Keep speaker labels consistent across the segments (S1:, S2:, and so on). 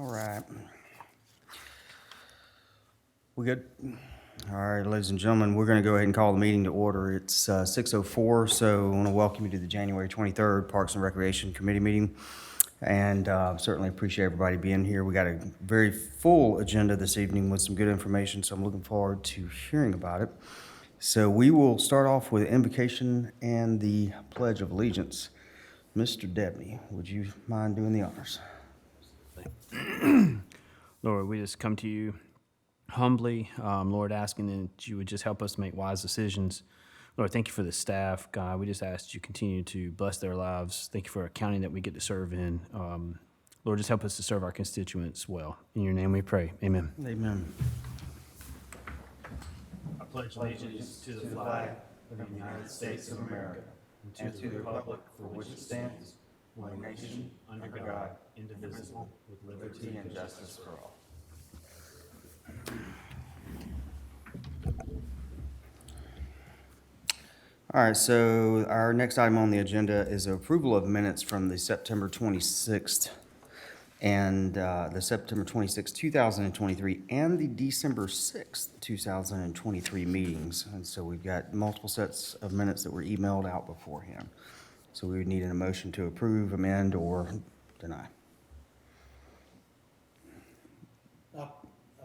S1: All right. We good? All right, ladies and gentlemen, we're going to go ahead and call the meeting to order. It's 6:04, so I want to welcome you to the January 23rd Parks and Recreation Committee meeting. And certainly appreciate everybody being here. We got a very full agenda this evening with some good information, so I'm looking forward to hearing about it. So we will start off with invocation and the Pledge of Allegiance. Mr. Debney, would you mind doing the honors?
S2: Lord, we just come to you humbly, Lord, asking that you would just help us make wise decisions. Lord, thank you for the staff, God. We just ask that you continue to bless their lives. Thank you for a county that we get to serve in. Lord, just help us to serve our constituents well. In your name we pray. Amen.
S1: Amen.
S2: I pledge allegiance to the flag of the United States of America and to the republic for which it stands, one nation, under God, indivisible, with liberty and justice for all.
S1: All right, so our next item on the agenda is approval of minutes from the September 26th and the September 26th, 2023, and the December 6th, 2023 meetings. And so we've got multiple sets of minutes that were emailed out beforehand. So we would need a motion to approve, amend, or deny.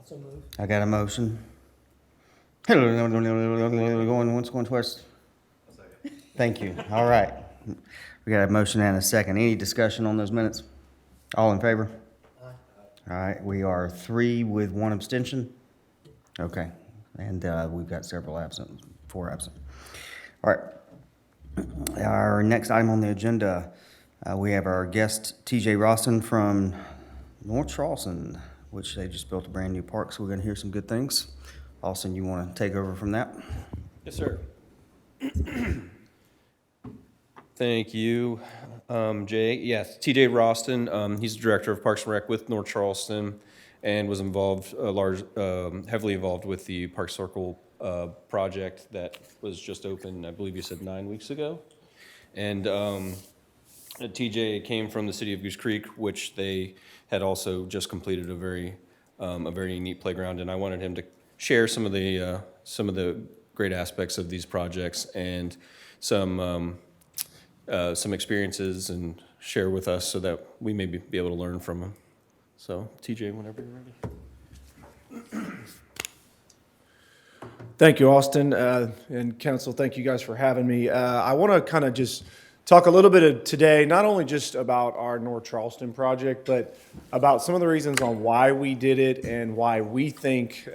S3: So move.
S1: I got a motion. Going once, going twice. Thank you. All right. We got a motion and a second. Any discussion on those minutes? All in favor?
S3: Aye.
S1: All right, we are 3 with 1 abstention. Okay, and we've got several absent, 4 absent. All right. Our next item on the agenda, we have our guest TJ Roston from North Charleston, which they just built a brand new park, so we're going to hear some good things. Austin, you want to take over from that?
S4: Yes, sir. Thank you, Jay. Yes, TJ Roston. He's the director of Parks and Rec with North Charleston, and was involved heavily involved with the Park Circle project that was just opened. I believe you said 9 weeks ago. And TJ came from the city of Goose Creek, which they had also just completed a very neat playground. And I wanted him to share some of the great aspects of these projects and some experiences and share with us so that we may be able to learn from them. So, TJ, whenever you're ready.
S5: Thank you, Austin, and council, thank you guys for having me. I want to kind of just talk a little bit today, not only just about our North Charleston project, but about some of the reasons on why we did it and why we think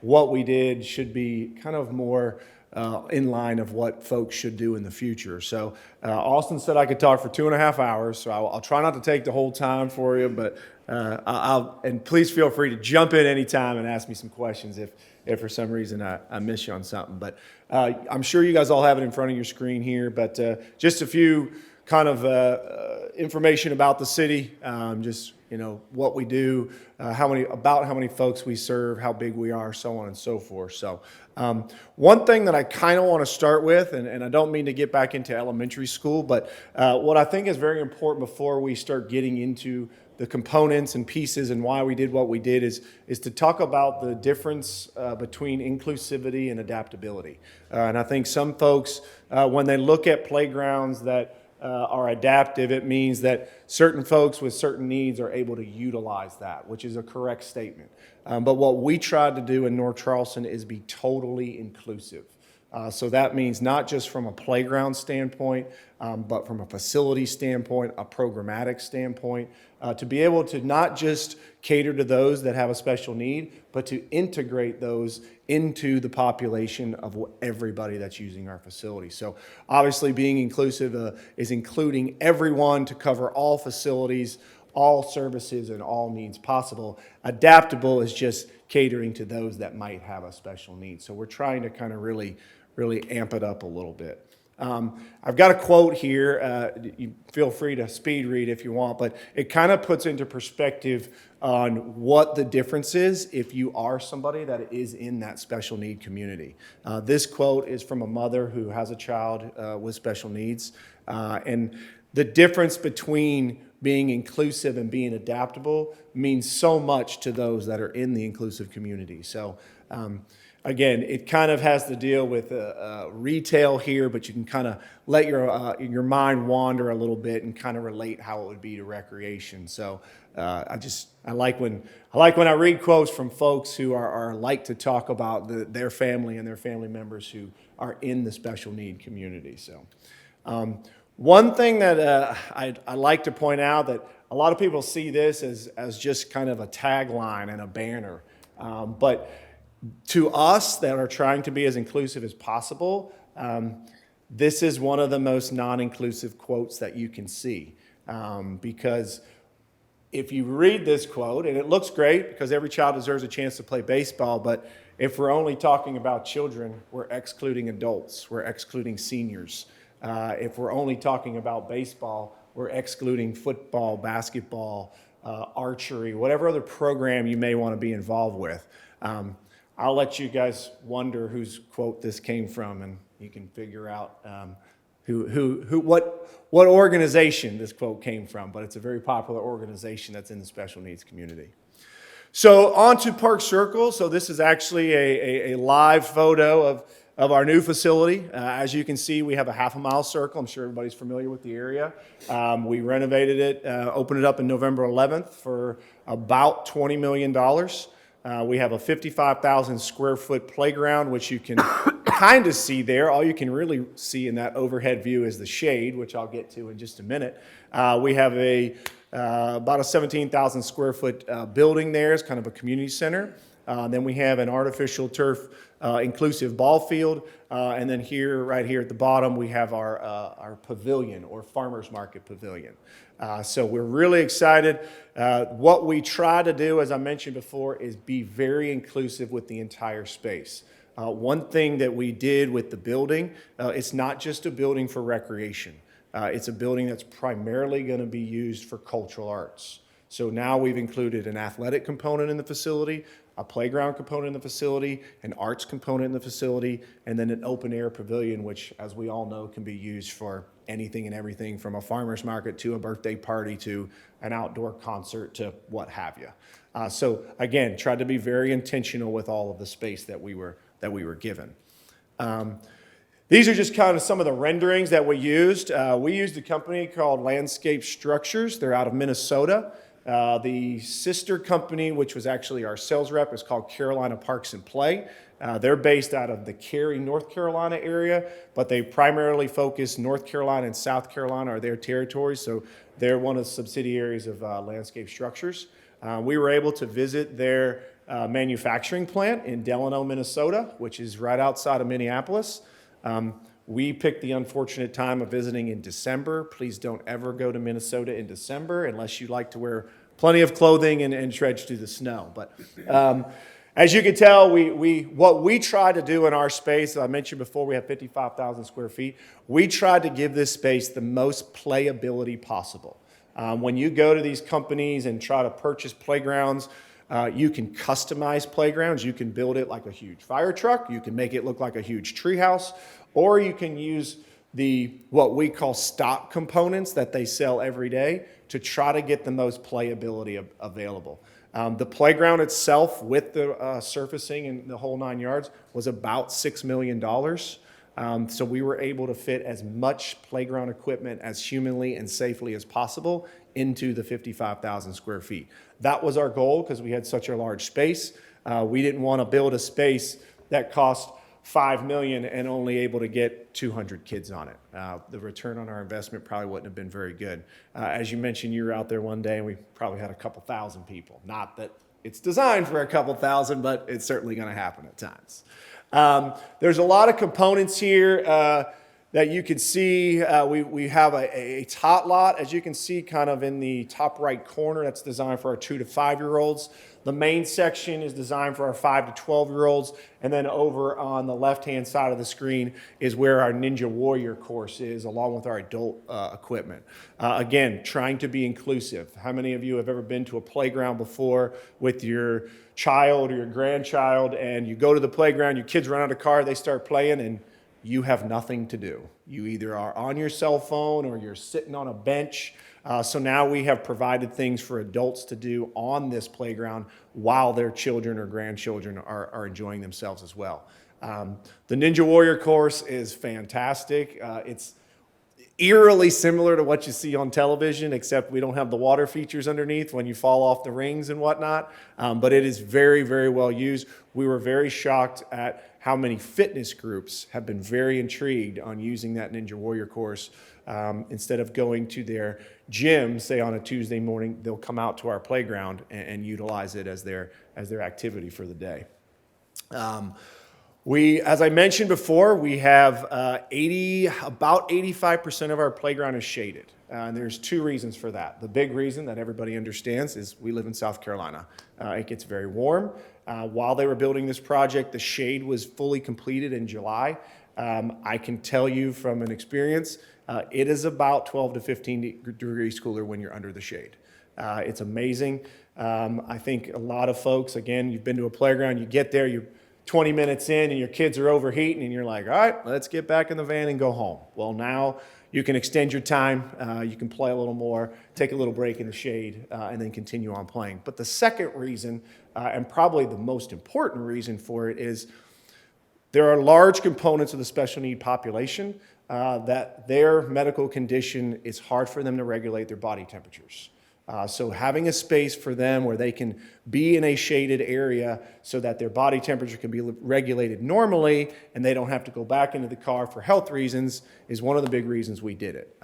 S5: what we did should be kind of more in line of what folks should do in the future. So Austin said I could talk for 2.5 hours, so I'll try not to take the whole time for you, but and please feel free to jump in anytime and ask me some questions if for some reason I miss you on something. But I'm sure you guys all have it in front of your screen here, but just a few kind of information about the city, just what we do, how many folks we serve, how big we are, so on and so forth. So one thing that I kind of want to start with, and I don't mean to get back into elementary school, but what I think is very important before we start getting into the components and pieces and why we did what we did is to talk about the difference between inclusivity and adaptability. And I think some folks, when they look at playgrounds that are adaptive, it means that certain folks with certain needs are able to utilize that, which is a correct statement. But what we tried to do in North Charleston is be totally inclusive. So that means not just from a playground standpoint, but from a facility standpoint, a programmatic standpoint, to be able to not just cater to those that have a special need, but to integrate those into the population of everybody that's using our facility. So obviously being inclusive is including everyone to cover all facilities, all services, and all needs possible. Adaptable is just catering to those that might have a special need. So we're trying to kind of really amp it up a little bit. I've got a quote here. You feel free to speed read if you want, but it kind of puts into perspective on what the difference is if you are somebody that is in that special need community. This quote is from a mother who has a child with special needs. And the difference between being inclusive and being adaptable means so much to those that are in the inclusive community. So again, it kind of has to deal with retail here, but you can kind of let your mind wander a little bit and kind of relate how it would be to recreation. So I like when I read quotes from folks who are like to talk about their family and their family members who are in the special need community. So one thing that I like to point out, that a lot of people see this as just kind of a tagline and a banner, but to us that are trying to be as inclusive as possible, this is one of the most non-inclusive quotes that you can see. Because if you read this quote, and it looks great because every child deserves a chance to play baseball, but if we're only talking about children, we're excluding adults, we're excluding seniors. If we're only talking about baseball, we're excluding football, basketball, archery, whatever other program you may want to be involved with. I'll let you guys wonder whose quote this came from, and you can figure out what organization this quote came from. But it's a very popular organization that's in the special needs community. So on to Park Circle. So this is actually a live photo of our new facility. As you can see, we have a half-a-mile circle. I'm sure everybody's familiar with the area. We renovated it, opened it up in November 11th for about $20 million. We have a 55,000 square foot playground, which you can kind of see there. All you can really see in that overhead view is the shade, which I'll get to in just a minute. We have about a 17,000 square foot building there. It's kind of a community center. Then we have an artificial turf inclusive ball field. And then right here at the bottom, we have our pavilion, or farmer's market pavilion. So we're really excited. What we try to do, as I mentioned before, is be very inclusive with the entire space. One thing that we did with the building, it's not just a building for recreation. It's a building that's primarily going to be used for cultural arts. So now we've included an athletic component in the facility, a playground component in the facility, an arts component in the facility, and then an open air pavilion, which, as we all know, can be used for anything and everything from a farmer's market to a birthday party to an outdoor concert to what have you. So again, tried to be very intentional with all of the space that we were given. These are just kind of some of the renderings that we used. We used a company called Landscape Structures. They're out of Minnesota. The sister company, which was actually our sales rep, is called Carolina Parks and Play. They're based out of the Cary, North Carolina area, but they primarily focus North Carolina and South Carolina are their territories, so they're one of the subsidiaries of Landscape Structures. We were able to visit their manufacturing plant in Delano, Minnesota, which is right outside of Minneapolis. We picked the unfortunate time of visiting in December. Please don't ever go to Minnesota in December unless you like to wear plenty of clothing and trudge through the snow. But as you can tell, what we try to do in our space, I mentioned before, we have 55,000 square feet. We tried to give this space the most playability possible. When you go to these companies and try to purchase playgrounds, you can customize playgrounds. You can build it like a huge fire truck. You can make it look like a huge treehouse, or you can use what we call stock components that they sell every day to try to get the most playability available. The playground itself, with the surfacing and the whole 9 yards, was about $6 million. So we were able to fit as much playground equipment as humanly and safely as possible into the 55,000 square feet. That was our goal because we had such a large space. We didn't want to build a space that cost $5 million and only able to get 200 kids on it. The return on our investment probably wouldn't have been very good. As you mentioned, you were out there one day and we probably had a couple thousand people. Not that it's designed for a couple thousand, but it's certainly going to happen at times. There's a lot of components here that you can see. We have a tot lot, as you can see, kind of in the top right corner. That's designed for our 2 to 5-year-olds. The main section is designed for our 5 to 12-year-olds. And then over on the left-hand side of the screen is where our Ninja Warrior course is, along with our adult equipment. Again, trying to be inclusive. How many of you have ever been to a playground before with your child or your grandchild, and you go to the playground, your kids run out of the car, they start playing, and you have nothing to do. You either are on your cell phone or you're sitting on a bench. So now we have provided things for adults to do on this playground while their children or grandchildren are enjoying themselves as well. The Ninja Warrior course is fantastic. It's eerily similar to what you see on television, except we don't have the water features underneath when you fall off the rings and whatnot. But it is very, very well used. We were very shocked at how many fitness groups have been very intrigued on using that Ninja Warrior course. Instead of going to their gym, say on a Tuesday morning, they'll come out to our playground and utilize it as their activity for the day. As I mentioned before, we have about 85% of our playground is shaded. And there's two reasons for that. The big reason that everybody understands is we live in South Carolina. It gets very warm. While they were building this project, the shade was fully completed in July. I can tell you from an experience, it is about 12 to 15 degrees cooler when you're under the shade. It's amazing. I think a lot of folks, again, you've been to a playground, you get there, you're 20 minutes in and your kids are overheating and you're like, all right, let's get back in the van and go home. Well, now you can extend your time, you can play a little more, take a little break in the shade, and then continue on playing. But the second reason, and probably the most important reason for it, is there are large components of the special need population that their medical condition is hard for them to regulate their body temperatures. So having a space for them where they can be in a shaded area so that their body temperature can be regulated normally and they don't have to go back into the car for health reasons is one of the big reasons we did it.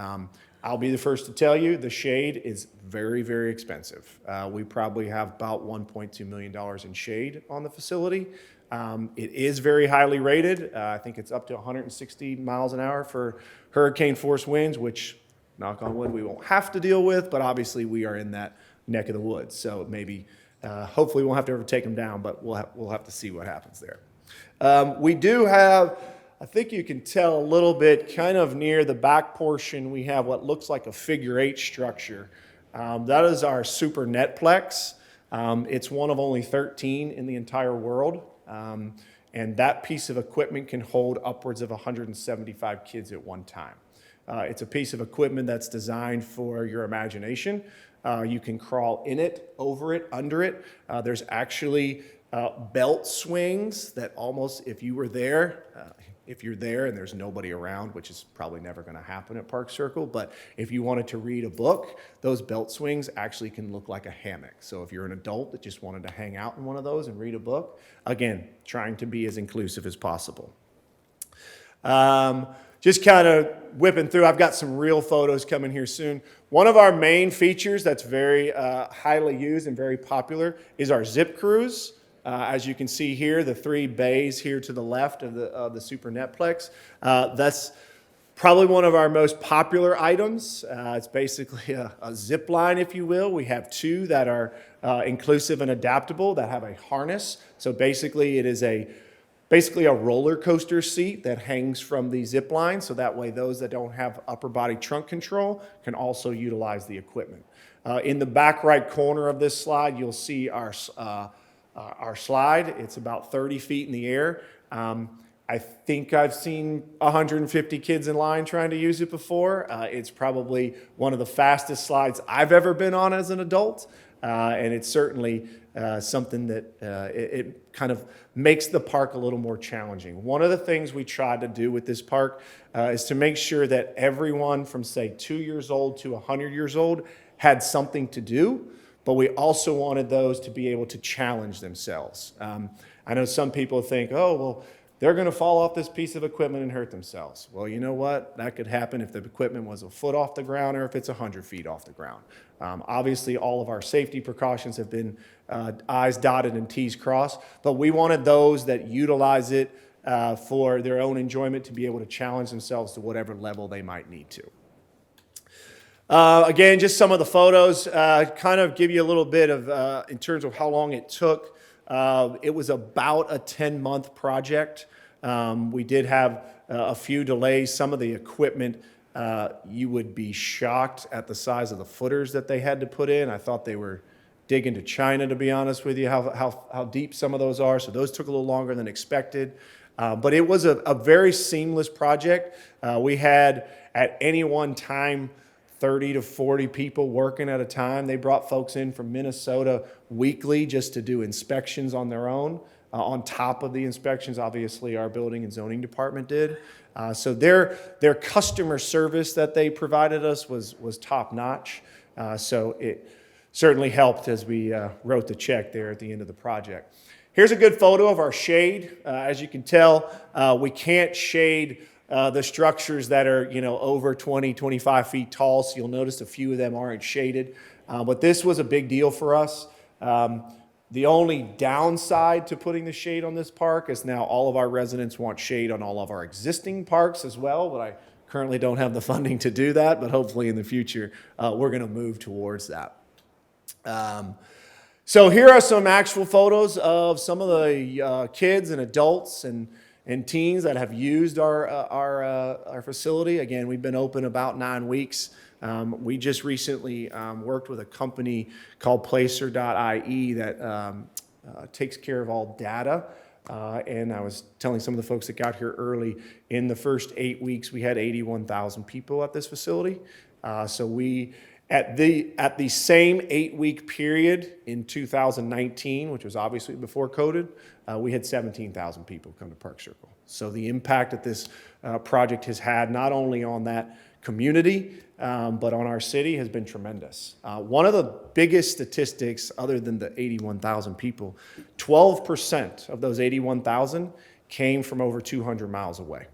S5: I'll be the first to tell you the shade is very, very expensive. We probably have about $1.2 million in shade on the facility. It is very highly rated. I think it's up to 160 miles an hour for hurricane force winds, which, knock on wood, we won't have to deal with, but obviously we are in that neck of the woods. So maybe, hopefully we won't have to ever take them down, but we'll have to see what happens there. We do have, I think you can tell a little bit, kind of near the back portion, we have what looks like a figure 8 structure. That is our super netplex. It's one of only 13 in the entire world. And that piece of equipment can hold upwards of 175 kids at one time. It's a piece of equipment that's designed for your imagination. You can crawl in it, over it, under it. There's actually belt swings that almost, if you're there and there's nobody around, which is probably never going to happen at Park Circle, but if you wanted to read a book, those belt swings actually can look like a hammock. So if you're an adult that just wanted to hang out in one of those and read a book, again, trying to be as inclusive as possible. Just kind of whipping through, I've got some real photos coming here soon. One of our main features that's very highly used and very popular is our zip cruise. As you can see here, the 3 bays here to the left of the Super Netplex. That's probably one of our most popular items. It's basically a zip line, if you will. We have 2 that are inclusive and adaptable that have a harness. So basically it is basically a roller coaster seat that hangs from the zip line, so that way those that don't have upper body trunk control can also utilize the equipment. In the back right corner of this slide, you'll see our slide. It's about 30 feet in the air. I think I've seen 150 kids in line trying to use it before. It's probably one of the fastest slides I've ever been on as an adult, and it's certainly something that it kind of makes the park a little more challenging. One of the things we tried to do with this park is to make sure that everyone from, say, 2 years old to 100 years old had something to do, but we also wanted those to be able to challenge themselves. I know some people think, oh, well, they're going to fall off this piece of equipment and hurt themselves. Well, you know what? That could happen if the equipment was a foot off the ground or if it's 100 feet off the ground. Obviously, all of our safety precautions have been I's dotted and T's crossed, but we wanted those that utilize it for their own enjoyment to be able to challenge themselves to whatever level they might need to. Again, just some of the photos, kind of give you a little bit of, in terms of how long it took. It was about a 10-month project. We did have a few delays. Some of the equipment, you would be shocked at the size of the footers that they had to put in. I thought they were digging to China, to be honest with you, how deep some of those are. So those took a little longer than expected. But it was a very seamless project. We had at any one time 30 to 40 people working at a time. They brought folks in from Minnesota weekly just to do inspections on their own. On top of the inspections, obviously, our building and zoning department did. So their customer service that they provided us was top notch. So it certainly helped as we wrote the check there at the end of the project. Here's a good photo of our shade. As you can tell, we can't shade the structures that are, over 20, 25 feet tall. So you'll notice a few of them aren't shaded. But this was a big deal for us. The only downside to putting the shade on this park is now all of our residents want shade on all of our existing parks as well, but I currently don't have the funding to do that, but hopefully in the future, we're gonna move towards that. So here are some actual photos of some of the kids and adults and teens that have used our facility. Again, we've been open about 9 weeks. We just recently worked with a company called Placer.ie that takes care of all data. And I was telling some of the folks that got here early, in the first 8 weeks, we had 81,000 people at this facility. So we, at the same 8-week period in 2019, which was obviously before COVID, we had 17,000 people come to Park Circle. So the impact that this project has had, not only on that community, but on our city, has been tremendous. One of the biggest statistics, other than the 81,000 people, 12% of those 81,000 came from over 200 miles away.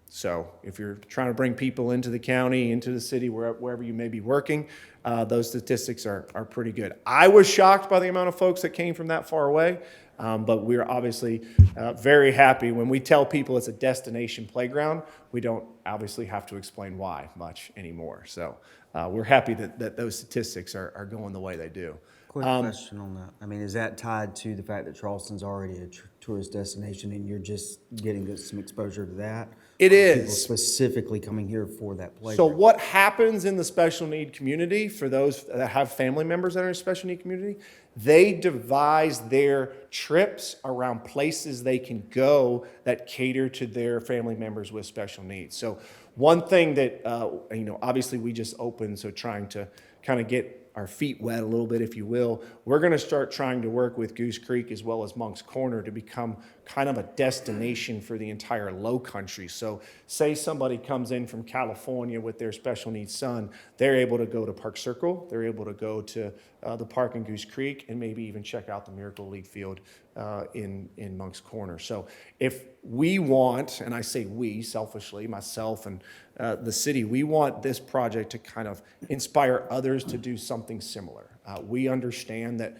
S5: So if you're trying to bring people into the county, into the city, wherever you may be working, those statistics are pretty good. I was shocked by the amount of folks that came from that far away, but we're obviously very happy. When we tell people it's a destination playground, we don't obviously have to explain why much anymore. So we're happy that those statistics are going the way they do.
S1: Quick question on that. I mean, is that tied to the fact that Charleston's already a tourist destination and you're just getting some exposure to that?
S5: It
S1: Or people
S5: is.
S1: specifically coming here for that playground?
S5: So what happens in the special need community, for those that have family members that are in a special need community, they devise their trips around places they can go that cater to their family members with special needs. So one thing that, obviously we just opened, so trying to kind of get our feet wet a little bit, if you will, we're going to start trying to work with Goose Creek as well as Monk's Corner to become kind of a destination for the entire low country. So say somebody comes in from California with their special needs son, they're able to go to Park Circle, they're able to go to the park in Goose Creek, and maybe even check out the Miracle League Field in Monk's Corner. So if we want, and I say we selfishly, myself and the city, we want this project to kind of inspire others to do something similar. We understand that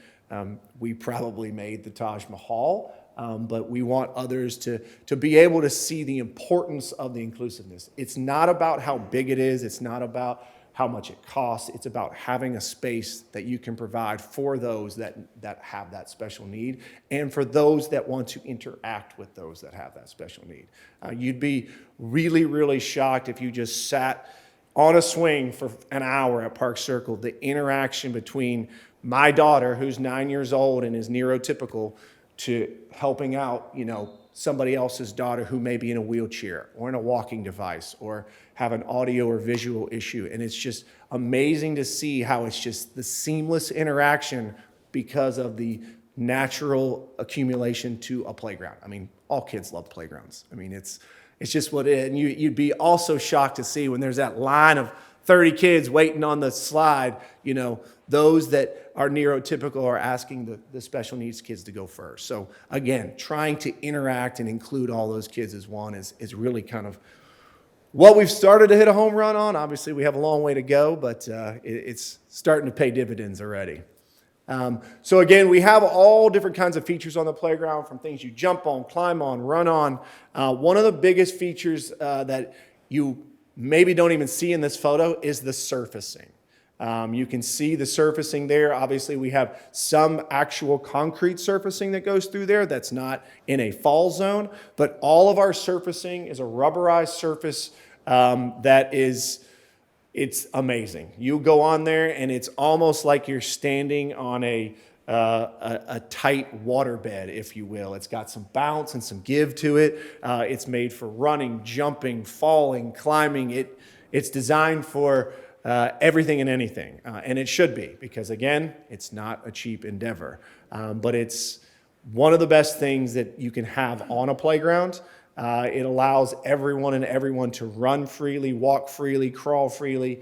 S5: we probably made the Taj Mahal, but we want others to be able to see the importance of the inclusiveness. It's not about how big it is. It's not about how much it costs. It's about having a space that you can provide for those that have that special need and for those that want to interact with those that have that special need. You'd be really, really shocked if you just sat on a swing for an hour at Park Circle. The interaction between my daughter, who's 9 years old and is neurotypical, to helping out, somebody else's daughter who may be in a wheelchair or in a walking device or have an audio or visual issue. And it's just amazing to see how it's just the seamless interaction because of the natural accumulation to a playground. I mean, all kids love playgrounds. I mean, it's just what it is. And you'd be also shocked to see when there's that line of 30 kids waiting on the slide, those that are neurotypical are asking the special needs kids to go first. So again, trying to interact and include all those kids as one is really kind of what we've started to hit a home run on. Obviously, we have a long way to go, but it's starting to pay dividends already. So again, we have all different kinds of features on the playground, from things you jump on, climb on, run on. One of the biggest features that you maybe don't even see in this photo is the surfacing. You can see the surfacing there. Obviously, we have some actual concrete surfacing that goes through there that's not in a fall zone, but all of our surfacing is a rubberized surface it's amazing. You go on there and it's almost like you're standing on a a tight waterbed, if you will. It's got some bounce and some give to it. It's made for running, jumping, falling, climbing. It's designed for everything and anything, and it should be, because again, it's not a cheap endeavor, but it's one of the best things that you can have on a playground. It allows everyone to run freely, walk freely, crawl freely.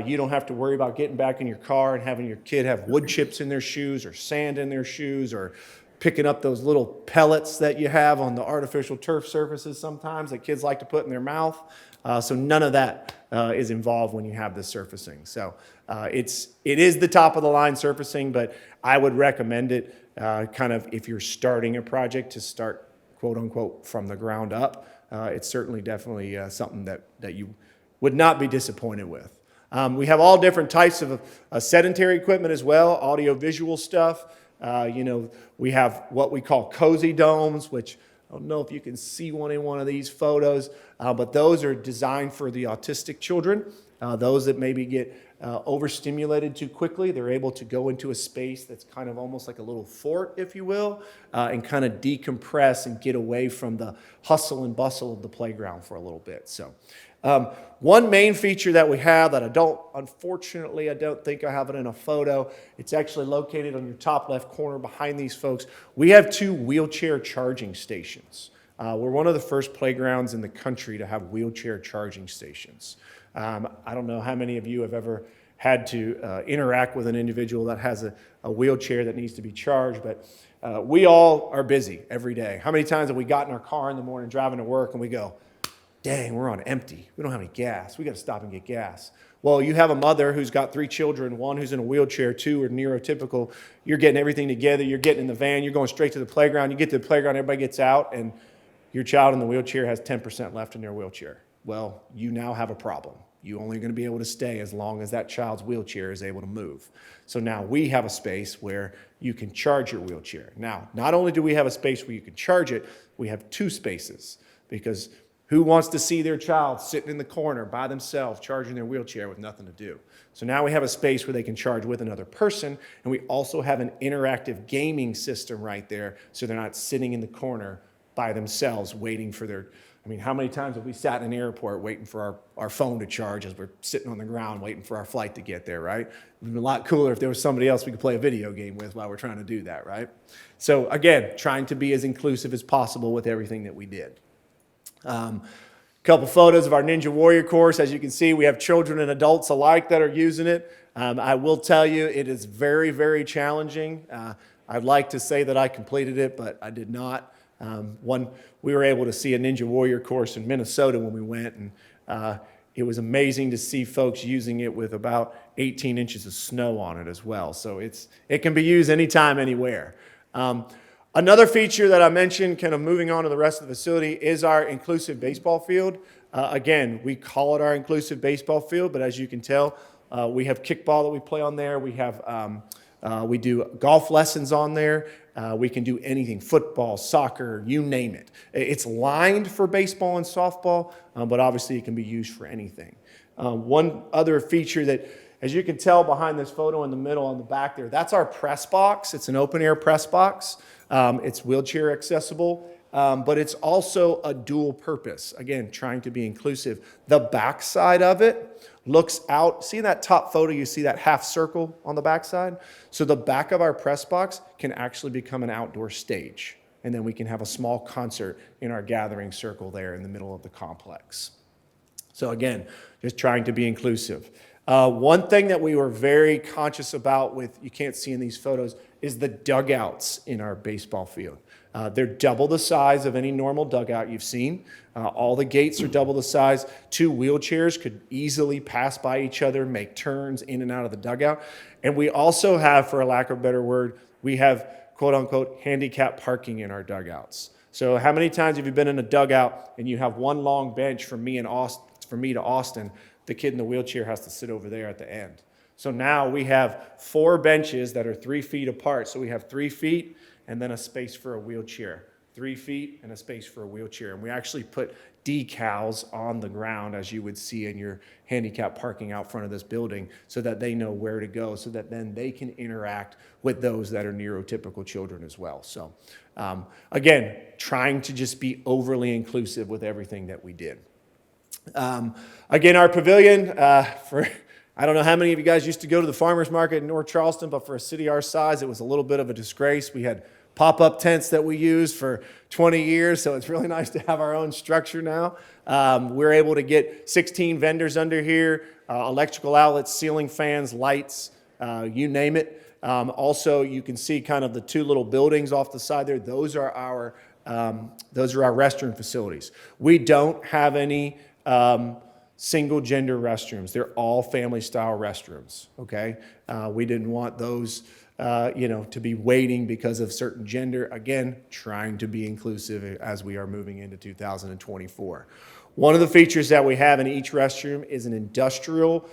S5: You don't have to worry about getting back in your car and having your kid have wood chips in their shoes or sand in their shoes, or picking up those little pellets that you have on the artificial turf surfaces sometimes that kids like to put in their mouth. So none of that is involved when you have this surfacing. So it is the top of the line surfacing, but I would recommend it kind of if you're starting a project to start, quote unquote, from the ground up. It's certainly definitely something that you would not be disappointed with. We have all different types of sedentary equipment as well, audio-visual stuff. We have what we call cozy domes, which I don't know if you can see one in one of these photos, but those are designed for the autistic children, those that maybe get overstimulated too quickly. They're able to go into a space that's kind of almost like a little fort, if you will, and kind of decompress and get away from the hustle and bustle of the playground for a little bit. So one main feature that we have that unfortunately, I don't think I have it in a photo. It's actually located on your top left corner behind these folks. We have 2 wheelchair charging stations. We're one of the first playgrounds in the country to have wheelchair charging stations. I don't know how many of you have ever had to interact with an individual that has a wheelchair that needs to be charged, but we all are busy every day. How many times have we got in our car in the morning driving to work and we go, dang, we're on empty. We don't have any gas. We got to stop and get gas. Well, you have a mother who's got 3 children, 1 who's in a wheelchair, 2 are neurotypical. You're getting everything together. You're getting in the van. You're going straight to the playground. You get to the playground, everybody gets out, and your child in the wheelchair has 10% left in their wheelchair. Well, you now have a problem. You're only going to be able to stay as long as that child's wheelchair is able to move. So now we have a space where you can charge your wheelchair. Now, not only do we have a space where you can charge it, we have 2 spaces, because who wants to see their child sitting in the corner by themselves charging their wheelchair with nothing to do? So now we have a space where they can charge with another person, and we also have an interactive gaming system right there, so they're not sitting in the corner by themselves waiting for their... I mean, how many times have we sat in an airport waiting for our phone to charge as we're sitting on the ground waiting for our flight to get there, right? It would be a lot cooler if there was somebody else we could play a video game with while we're trying to do that, right? So again, trying to be as inclusive as possible with everything that we did. Couple photos of our Ninja Warrior course. As you can see, we have children and adults alike that are using it. I will tell you, it is very, very challenging. I'd like to say that I completed it, but I did not. We were able to see a Ninja Warrior course in Minnesota when we went, and it was amazing to see folks using it with about 18 inches of snow on it as well. So it can be used anytime, anywhere. Another feature that I mentioned, kind of moving on to the rest of the facility, is our inclusive baseball field. Again, we call it our inclusive baseball field, but as you can tell, we have kickball that we play on there. We do golf lessons on there. We can do anything, football, soccer, you name it. It's lined for baseball and softball, but obviously it can be used for anything. One other feature that, as you can tell behind this photo in the middle on the back there, that's our press box. It's an open air press box. It's wheelchair accessible, but it's also a dual purpose. Again, trying to be inclusive. The back side of it looks out. See that top photo, you see that half circle on the back side? So the back of our press box can actually become an outdoor stage. And then we can have a small concert in our gathering circle there in the middle of the complex. So again, just trying to be inclusive. One thing that we were very conscious about with, you can't see in these photos, is the dugouts in our baseball field. They're double the size of any normal dugout you've seen. All the gates are double the size. 2 wheelchairs could easily pass by each other, make turns in and out of the dugout. And we also have, for a lack of a better word, we have quote unquote handicap parking in our dugouts. So how many times have you been in a dugout and you have one long bench from me to Austin, the kid in the wheelchair has to sit over there at the end. So now we have 4 benches that are 3 feet apart. So we have 3 feet and then a space for a wheelchair. 3 feet, and a space for a wheelchair. And we actually put decals on the ground, as you would see in your handicap parking out front of this building, so that they know where to go, so that then they can interact with those that are neurotypical children as well. So again, trying to just be overly inclusive with everything that we did. Again, our pavilion, I don't know how many of you guys used to go to the farmer's market in North Charleston, but for a city our size, it was a little bit of a disgrace. We had pop-up tents that we used for 20 years, so it's really nice to have our own structure now. We're able to get 16 vendors under here, electrical outlets, ceiling fans, lights, you name it. Also, you can see kind of the 2 little buildings off the side there. Those are our restroom facilities. We don't have any single gender restrooms. They're all family style restrooms, okay? We didn't want those to be waiting because of certain gender. Again, trying to be inclusive as we are moving into 2024. One of the features that we have in each restroom is an industrial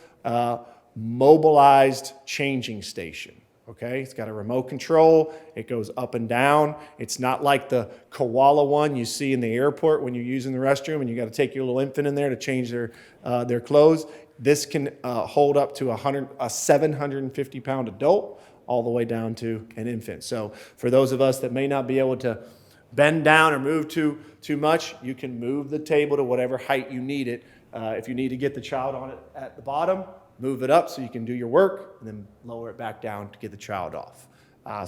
S5: mobilized changing station. Okay, it's got a remote control. It goes up and down. It's not like the koala one you see in the airport when you're using the restroom and you got to take your little infant in there to change their clothes. This can hold up to a 750-pound adult, all the way down to an infant. So for those of us that may not be able to bend down or move too much, you can move the table to whatever height you need it. If you need to get the child on it at the bottom, move it up so you can do your work, and then lower it back down to get the child off.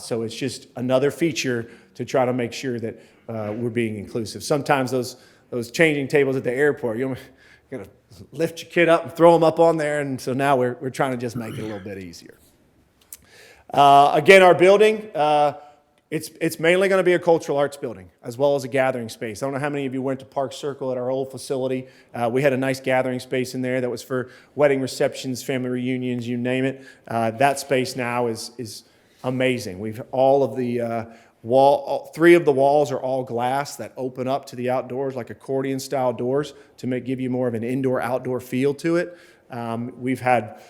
S5: So it's just another feature to try to make sure that we're being inclusive. Sometimes those changing tables at the airport, you're gonna lift your kid up and throw them up on there, and so now we're trying to just make it a little bit easier. Again, our building, it's mainly going to be a cultural arts building as well as a gathering space. I don't know how many of you went to Park Circle at our old facility. We had a nice gathering space in there that was for wedding receptions, family reunions, you name it. That space now is amazing. We've all of the 3 of the walls are all glass that open up to the outdoors like accordion style doors to give you more of an indoor-outdoor feel to it. We've had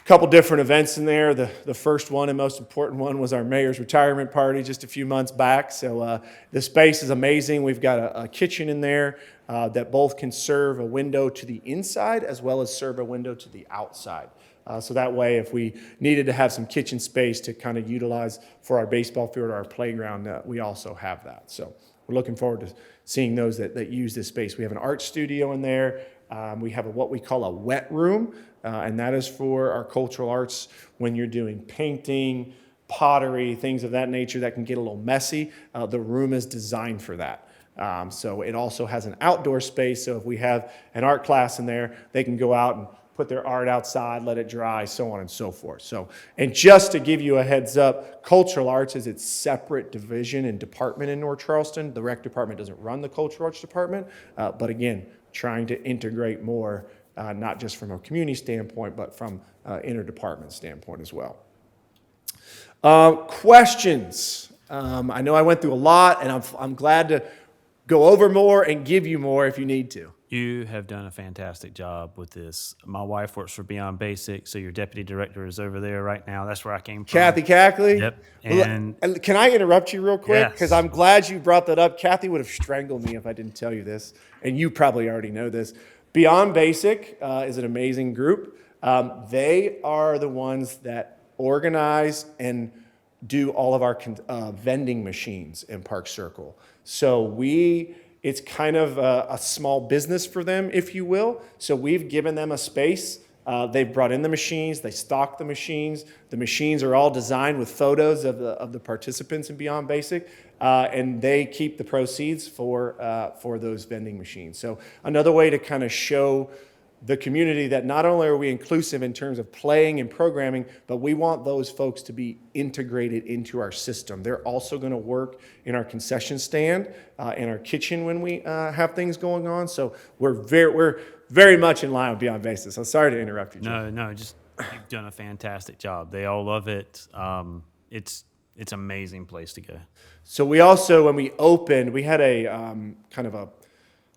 S5: couple different events in there. The first one and most important one was our mayor's retirement party just a few months back. So the space is amazing. We've got a kitchen in there that both can serve a window to the inside as well as serve a window to the outside. So that way, if we needed to have some kitchen space to kind of utilize for our baseball field or our playground, we also have that. So we're looking forward to seeing those that use this space. We have an art studio in there. We have what we call a wet room, and that is for our cultural arts when you're doing painting, pottery, things of that nature that can get a little messy. The room is designed for that. So it also has an outdoor space, so if we have an art class in there, they can go out and put their art outside, let it dry, so on and so forth. So, and just to give you a heads up, cultural arts is its separate division and department in North Charleston. The rec department doesn't run the cultural arts department, but again, trying to integrate more, not just from a community standpoint, but from interdepartment standpoint as well. Questions? I know I went through a lot, and I'm glad to go over more and give you more if you need to.
S2: You have done a fantastic job with this. My wife works for Beyond Basic, so your deputy director is over there right now. That's where I came from.
S5: Kathy Cackley?
S2: Yep.
S5: And can I interrupt you real quick?
S2: Yes.
S5: Because I'm glad you brought that up. Kathy would have strangled me if I didn't tell you this, and you probably already know this. Beyond Basic is an amazing group. They are the ones that organize and do all of our vending machines in Park Circle. So it's kind of a small business for them, if you will. So we've given them a space. They've brought in the machines. They stock the machines. The machines are all designed with photos of the participants in Beyond Basic, and they keep the proceeds for those vending machines. So another way to kind of show the community that not only are we inclusive in terms of playing and programming, but we want those folks to be integrated into our system. They're also going to work in our concession stand, in our kitchen when we have things going on. So we're very much in line with Beyond Basic. So sorry to interrupt you, Jim.
S2: No, just you've done a fantastic job. They all love it. It's an amazing place to go.
S5: So we also, when we opened, we had a kind of a,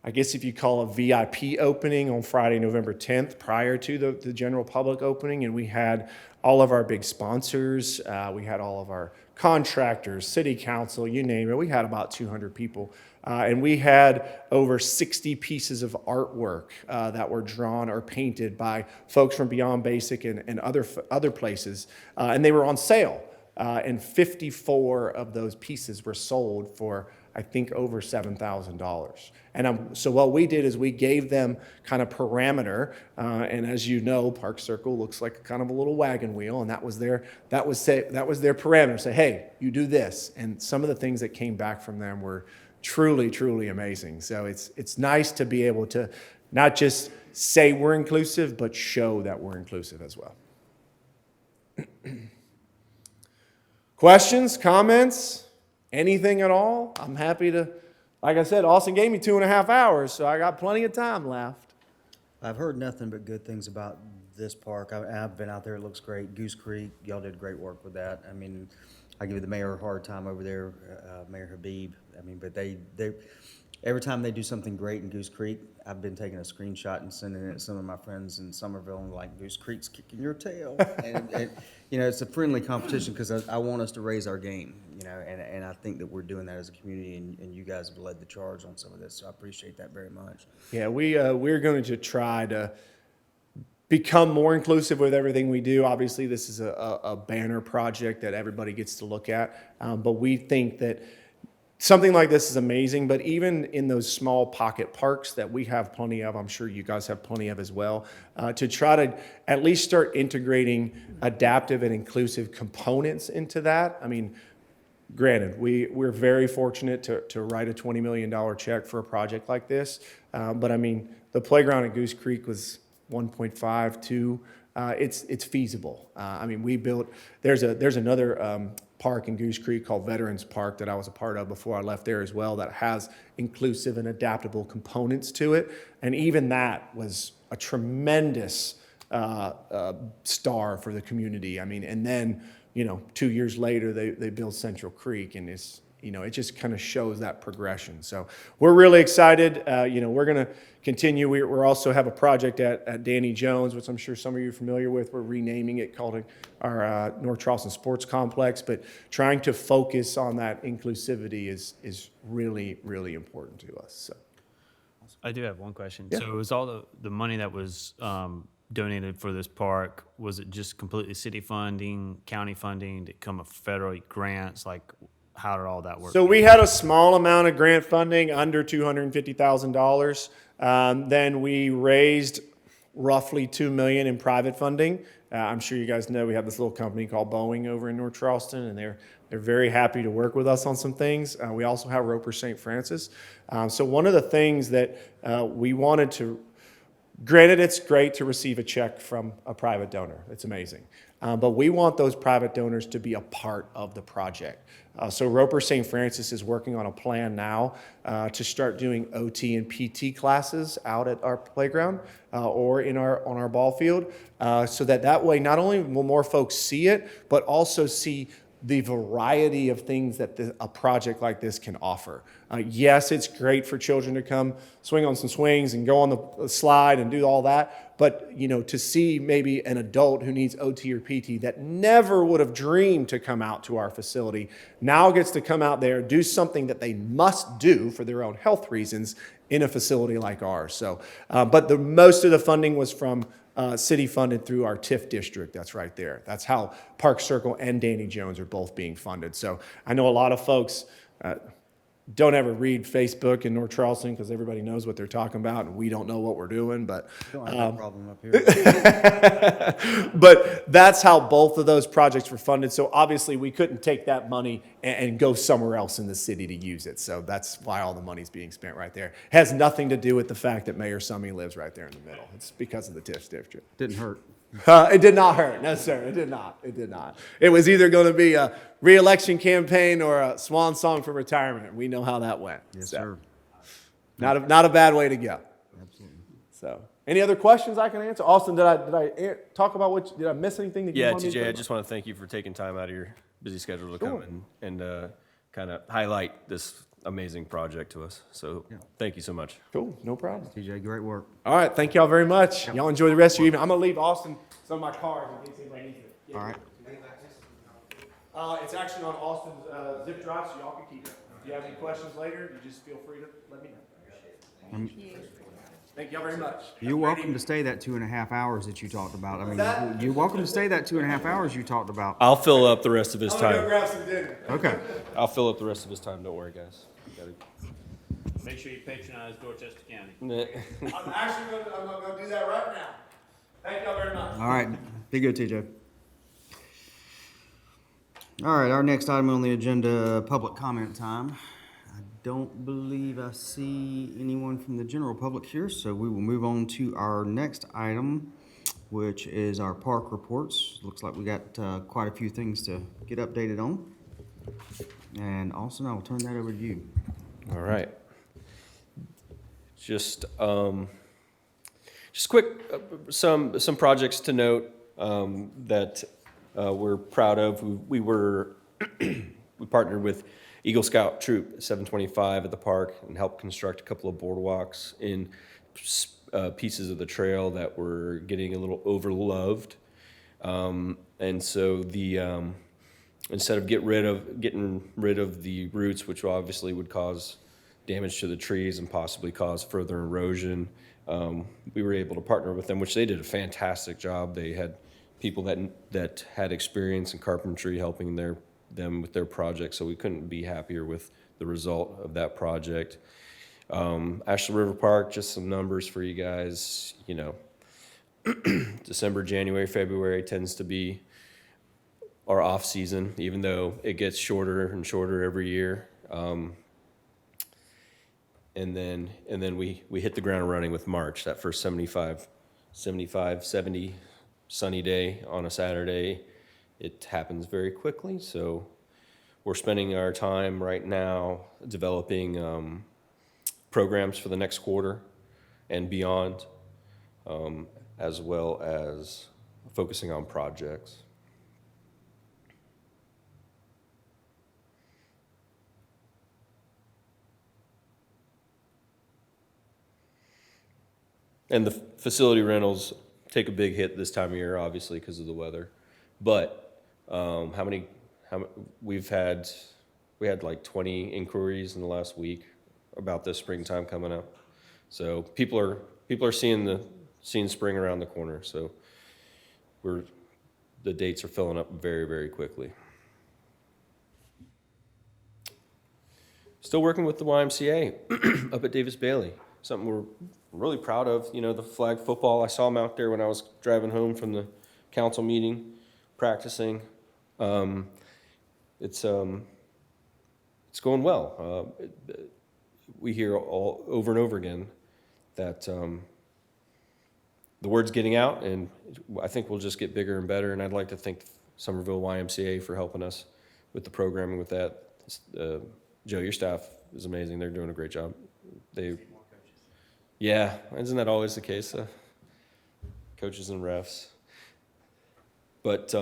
S5: I guess if you call a VIP opening on Friday, November 10th, prior to the general public opening. And we had all of our big sponsors. We had all of our contractors, city council, you name it. We had about 200 people. And we had over 60 pieces of artwork that were drawn or painted by folks from Beyond Basic and other places. And they were on sale. And 54 of those pieces were sold for, I think, over $7,000. And so what we did is we gave them kind of parameter, and as you know, Park Circle looks like kind of a little wagon wheel, and that was their parameter. Say, hey, you do this, and some of the things that came back from them were truly, truly amazing. So it's nice to be able to not just say we're inclusive, but show that we're inclusive as well. Questions, comments, anything at all? I'm happy to, like I said, Austin gave me 2.5 hours, so I got plenty of time left.
S1: I've heard nothing but good things about this park. I've been out there, it looks great. Goose Creek, y'all did great work with that. I mean, I give the mayor a hard time over there, Mayor Habib. I mean, but they every time they do something great in Goose Creek, I've been taking a screenshot and sending it to some of my friends in Somerville and like, Goose Creek's kicking your tail. and you know, it's a friendly competition because I want us to raise our game, you know, and I think that we're doing that as a community, and you guys have led the charge on some of this, so I appreciate that very much.
S5: Yeah, we're going to try to become more inclusive with everything we do. Obviously, this is a banner project that everybody gets to look at, but we think that something like this is amazing. But even in those small pocket parks that we have plenty of, I'm sure you guys have plenty of as well, to try to at least start integrating adaptive and inclusive components into that. I mean, granted, we're very fortunate to write a $20 million check for a project like this. But I mean, the playground at Goose Creek was 1.5, 2. It's feasible. I mean, we built, there's another park in Goose Creek called Veterans Park that I was a part of before I left there as well, that has inclusive and adaptable components to it. And even that was a tremendous star for the community. I mean, and then, you know, 2 years later, they built Central Creek, and it's, you know, it just kind of shows that progression. So we're really excited. You know, we're going to continue. We're also have a project at Danny Jones, which I'm sure some of you are familiar with. We're renaming it, called our North Charleston Sports Complex. But trying to focus on that inclusivity is really, really important to us. So
S2: I do have one question.
S5: Yeah.
S2: So was all the money that was donated for this park, was it just completely city funding, county funding? Did it come with federal grants? Like, how did all that work?
S5: So we had a small amount of grant funding, under $250,000. Then we raised roughly $2 million in private funding. I'm sure you guys know we have this little company called Boeing over in North Charleston, and they're very happy to work with us on some things. We also have Roper St. Francis. So one of the things that we wanted to, granted, it's great to receive a check from a private donor. It's amazing. But we want those private donors to be a part of the project. So Roper St. Francis is working on a plan now to start doing OT and PT classes out at our playground or on our ball field, so that way not only will more folks see it, but also see the variety of things that a project like this can offer. Yes, it's great for children to come swing on some swings and go on the slide and do all that, but you know, to see maybe an adult who needs OT or PT that never would have dreamed to come out to our facility now gets to come out there, do something that they must do for their own health reasons in a facility like ours. So, but most of the funding was from city funded through our TIF district. That's right there. That's how Park Circle and Danny Jones are both being funded. So I know a lot of folks don't ever read Facebook in North Charleston because everybody knows what they're talking about and we don't know what we're doing. But
S1: Don't have that problem up here.
S5: but that's how both of those projects were funded. So obviously we couldn't take that money and go somewhere else in the city to use it. So that's why all the money's being spent right there. It has nothing to do with the fact that Mayor Summey lives right there in the middle. It's because of the TIF district.
S1: Didn't hurt.
S5: It did not hurt. No, sir. It did not. It did not. It was either going to be a re-election campaign or a swan song for retirement. We know how that went.
S1: Yes,
S5: So,
S1: sir.
S5: Not a bad way to go.
S1: Absolutely.
S5: So, any other questions I can answer? Austin, did I talk about did I miss anything that you
S4: Yeah,
S5: wanted me to
S4: TJ,
S5: talk
S4: I just want to thank you for taking time out of your busy schedule to come and kind of highlight this amazing project to us. So thank you so much.
S5: Cool, no problem.
S1: TJ, great work.
S5: All right, thank y'all very much. Y'all enjoy the rest of your evening. I'm gonna leave Austin some of my cards in case anybody needs it. Yeah.
S1: All right.
S5: It's actually on Austin's zip drive, so y'all can keep it. If you have any questions later, you just feel free to let me know. Thank y'all very much.
S1: You're welcome to stay that 2.5 hours that you talked about. I mean, you're welcome to stay that 2.5 hours you talked about.
S4: I'll fill up the rest of his
S5: I'm gonna go
S4: time.
S5: grab some dinner.
S1: Okay.
S4: I'll fill up the rest of his time. Don't worry, guys.
S3: Make sure you patronize Dorchester County.
S5: I'm gonna do that right now. Thank y'all very much.
S1: All right. Be good, TJ. All right, our next item on the agenda, public comment time. I don't believe I see anyone from the general public here, so we will move on to our next item, which is our park reports. Looks like we got quite a few things to get updated on. And Austin, I will turn that over to you.
S4: All right. Just quick, some projects to note that we're proud of. We partnered with Eagle Scout Troop 725 at the park and helped construct a couple of boardwalks in pieces of the trail that were getting a little overloved. And so instead of getting rid of the roots, which obviously would cause damage to the trees and possibly cause further erosion, we were able to partner with them, which they did a fantastic job. They had people that had experience in carpentry helping them with their project, so we couldn't be happier with the result of that project. Ashley River Park, just some numbers for you guys. You know, December, January, February tends to be our off season, even though it gets shorter and shorter every year. And then we hit the ground running with March, that first 70 sunny day on a Saturday. It happens very quickly, so we're spending our time right now developing programs for the next quarter and beyond, as well as focusing on projects. And the facility rentals take a big hit this time of year, obviously, because of the weather. But we had like 20 inquiries in the last week about this springtime coming up. So people are seeing spring around the corner. So the dates are filling up very, very quickly. Still working with the YMCA up at Davis Bailey. Something we're really proud of. You know, the flag football, I saw them out there when I was driving home from the council meeting, practicing. It's going well. We hear all over and over again that the word's getting out, and I think we'll just get bigger and better. And I'd like to thank Somerville YMCA for helping us with the programming with that. Joe, your staff is amazing. They're doing a great job. Yeah, isn't that always the case? Coaches and refs. But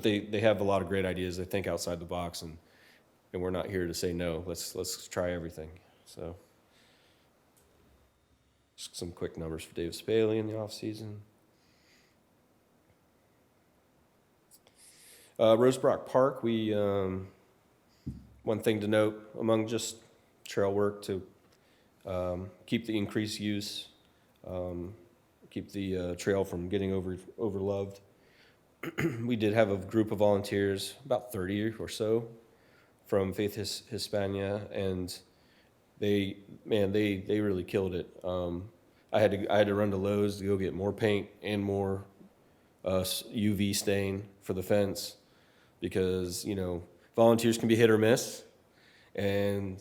S4: they have a lot of great ideas. They think outside the box, and we're not here to say no. Let's try everything. So, just some quick numbers for Davis Bailey in the off season. Rosebrook Park. We one thing to note among just trail work to keep the increased use, keep the trail from getting overloved. We did have a group of volunteers, about 30 or so, from Faith Hispania, and they really killed it. I had to run to Lowe's to go get more paint and more UV stain for the fence, because volunteers can be hit or miss, and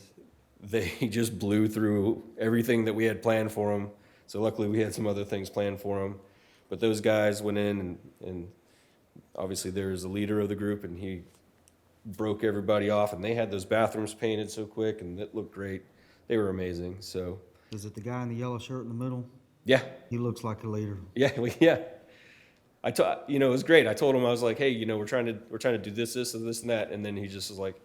S4: they just blew through everything that we had planned for them. So luckily we had some other things planned for them. But those guys went in, and obviously there's a leader of the group, and he broke everybody off. And they had those bathrooms painted so quick, and it looked great. They were amazing. So
S1: Is it the guy in the yellow shirt in the middle?
S4: yeah,
S1: He looks like a leader.
S4: yeah. It was great. I told him, I was like, hey, we're trying to do this, and this, and that. And then he just was like,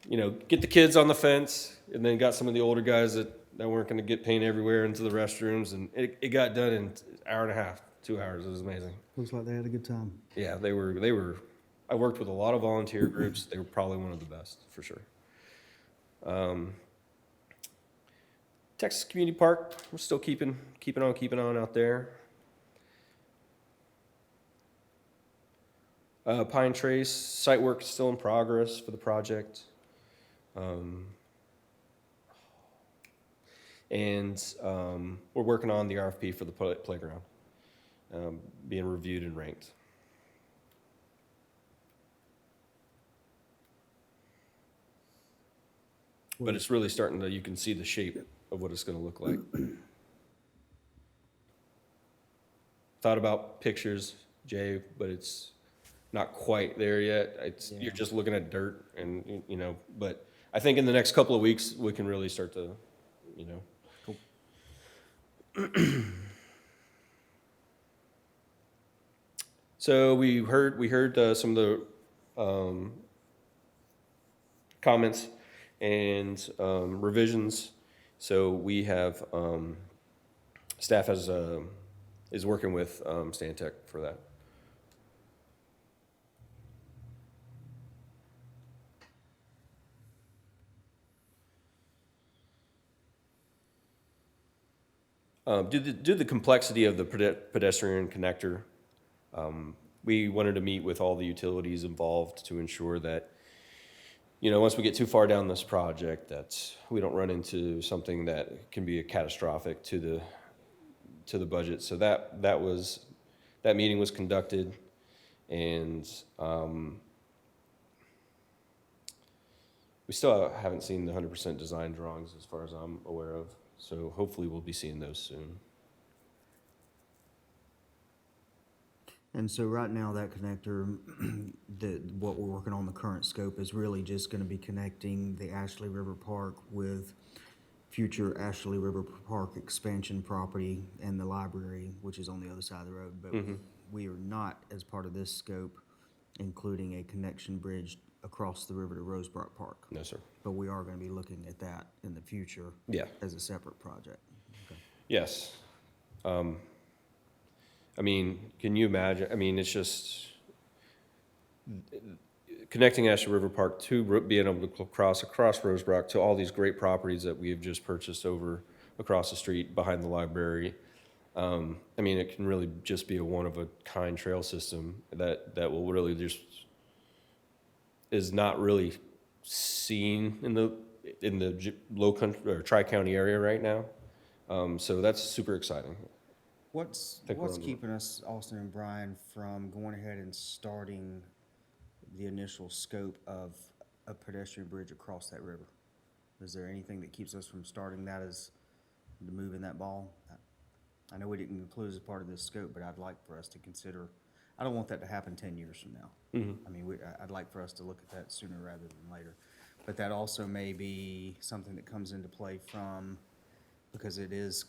S4: get the kids on the fence, and then got some of the older guys that weren't going to get paint everywhere into the restrooms, and it got done in an hour and a half, 2 hours. It was amazing.
S1: Looks like they had a good time.
S4: Yeah, they were. I worked with a lot of volunteer groups. They were probably one of the best, for sure. Texas Community Park, we're still keeping on out there. Pine Trace, site work is still in progress for the project. We're working on the RFP for the playground, being reviewed and ranked. But it's really starting to, you can see the shape of what it's going to look like. Thought about pictures, Jay, but it's not quite there yet. You're just looking at dirt and, but I think in the next couple of weeks, we can really start to,
S1: Cool.
S4: So we heard some of the comments and revisions. So we have staff is working with Stantec for that. Due to the complexity of the pedestrian connector, we wanted to meet with all the utilities involved to ensure that, once we get too far down this project, that we don't run into something that can be catastrophic to the budget. So that meeting was conducted, and we still haven't seen the 100% design drawings as far as I'm aware of. So hopefully we'll be seeing those soon.
S1: And so right now, that connector, what we're working on, the current scope, is really just gonna be connecting the Ashley River Park with future Ashley River Park expansion property and the library, which is on the other side of the road. But we are not, as part of this scope, including a connection bridge across the river to Rosebrook Park.
S4: No, sir.
S1: But we are gonna be looking at that in the future.
S4: Yeah.
S1: As a separate project. Okay.
S4: Yes. Can you imagine? It's just connecting Ashley River Park to being able to cross across Rosebrook to all these great properties that we have just purchased over across the street behind the library. It can really just be a one-of-a-kind trail system that will really just is not really seen in the low country or tri-county area right now. So that's super exciting.
S1: What's keeping us, Austin and Brian, from going ahead and starting the initial scope of a pedestrian bridge across that river? Is there anything that keeps us from starting that as moving that ball? I know we didn't include as part of this scope, but I'd like for us to consider, I don't want that to happen 10 years from now. I'd like for us to look at that sooner rather than later. But that also may be something that comes into play because it is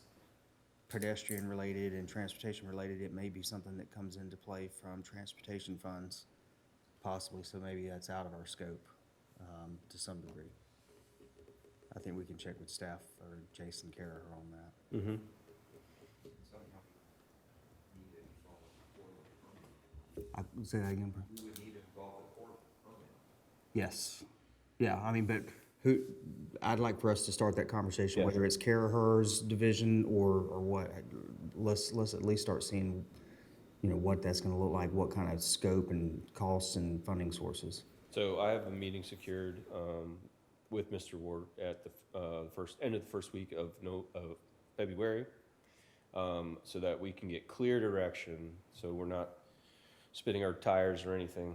S1: pedestrian related and transportation related, it may be something that comes into play from transportation funds, possibly, so maybe that's out of our scope to some degree. I think we can check with staff or Jason Carrer on that.
S4: Mm-hmm.
S1: Say that again, bro. We would need to involve the court permit. Yes. Yeah, but I'd like for us to start that conversation, whether it's Carraher's division or what. Let's at least start seeing, what that's gonna look like, what kind of scope and costs and funding sources.
S4: So I have a meeting secured with Mr. Ward at the end of the first week of February, so that we can get clear direction, so we're not spinning our tires or anything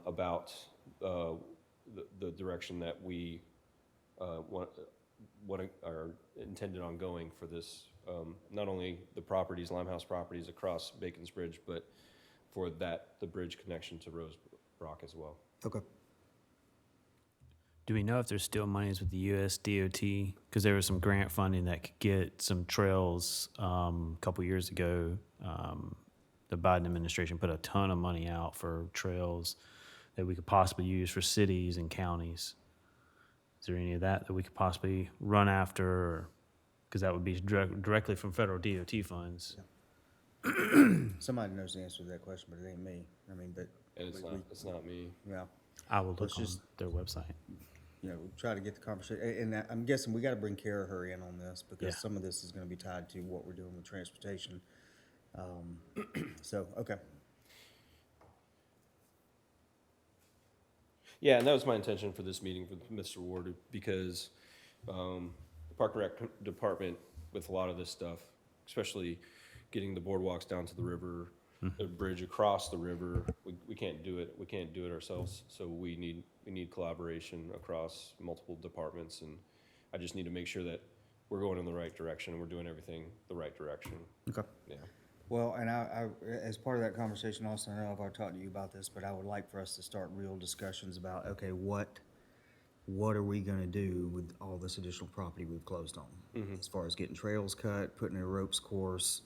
S4: about the direction that we what are intended on going for this, not only the properties, Limehouse properties across Bacon's Bridge, but for the bridge connection to Rosebrook as well.
S1: Okay.
S2: Do we know if there's still monies with the US DOT? Because there was some grant funding that could get some trails a couple years ago. The Biden administration put a ton of money out for trails that we could possibly use for cities and counties. Is there any of that we could possibly run after? Because that would be directly from federal DOT funds.
S1: Somebody knows the answer to that question, but it ain't me. I mean, but,
S4: And it's not me.
S1: yeah,
S2: I will look
S1: Let's
S2: on
S1: just-
S2: their website.
S1: try to get the conversation. And I'm guessing we got to bring Kara her in on this because
S2: Yeah.
S1: some of this is going to be tied to what we're doing with transportation. So, okay.
S4: Yeah, and that was my intention for this meeting with Mr. Ward, because the Park and Rec Department, with a lot of this stuff, especially getting the boardwalks down to the river, the bridge across the river, we can't do it. We can't do it ourselves, so we need collaboration across multiple departments, and I just need to make sure that we're going in the right direction and we're doing everything the right direction.
S1: Okay.
S4: Yeah.
S1: Well, and I, as part of that conversation also, I don't know if I've talked to you about this, but I would like for us to start real discussions about, okay, what are we gonna do with all this additional property we've closed on? As far as getting trails cut, putting in a ropes course,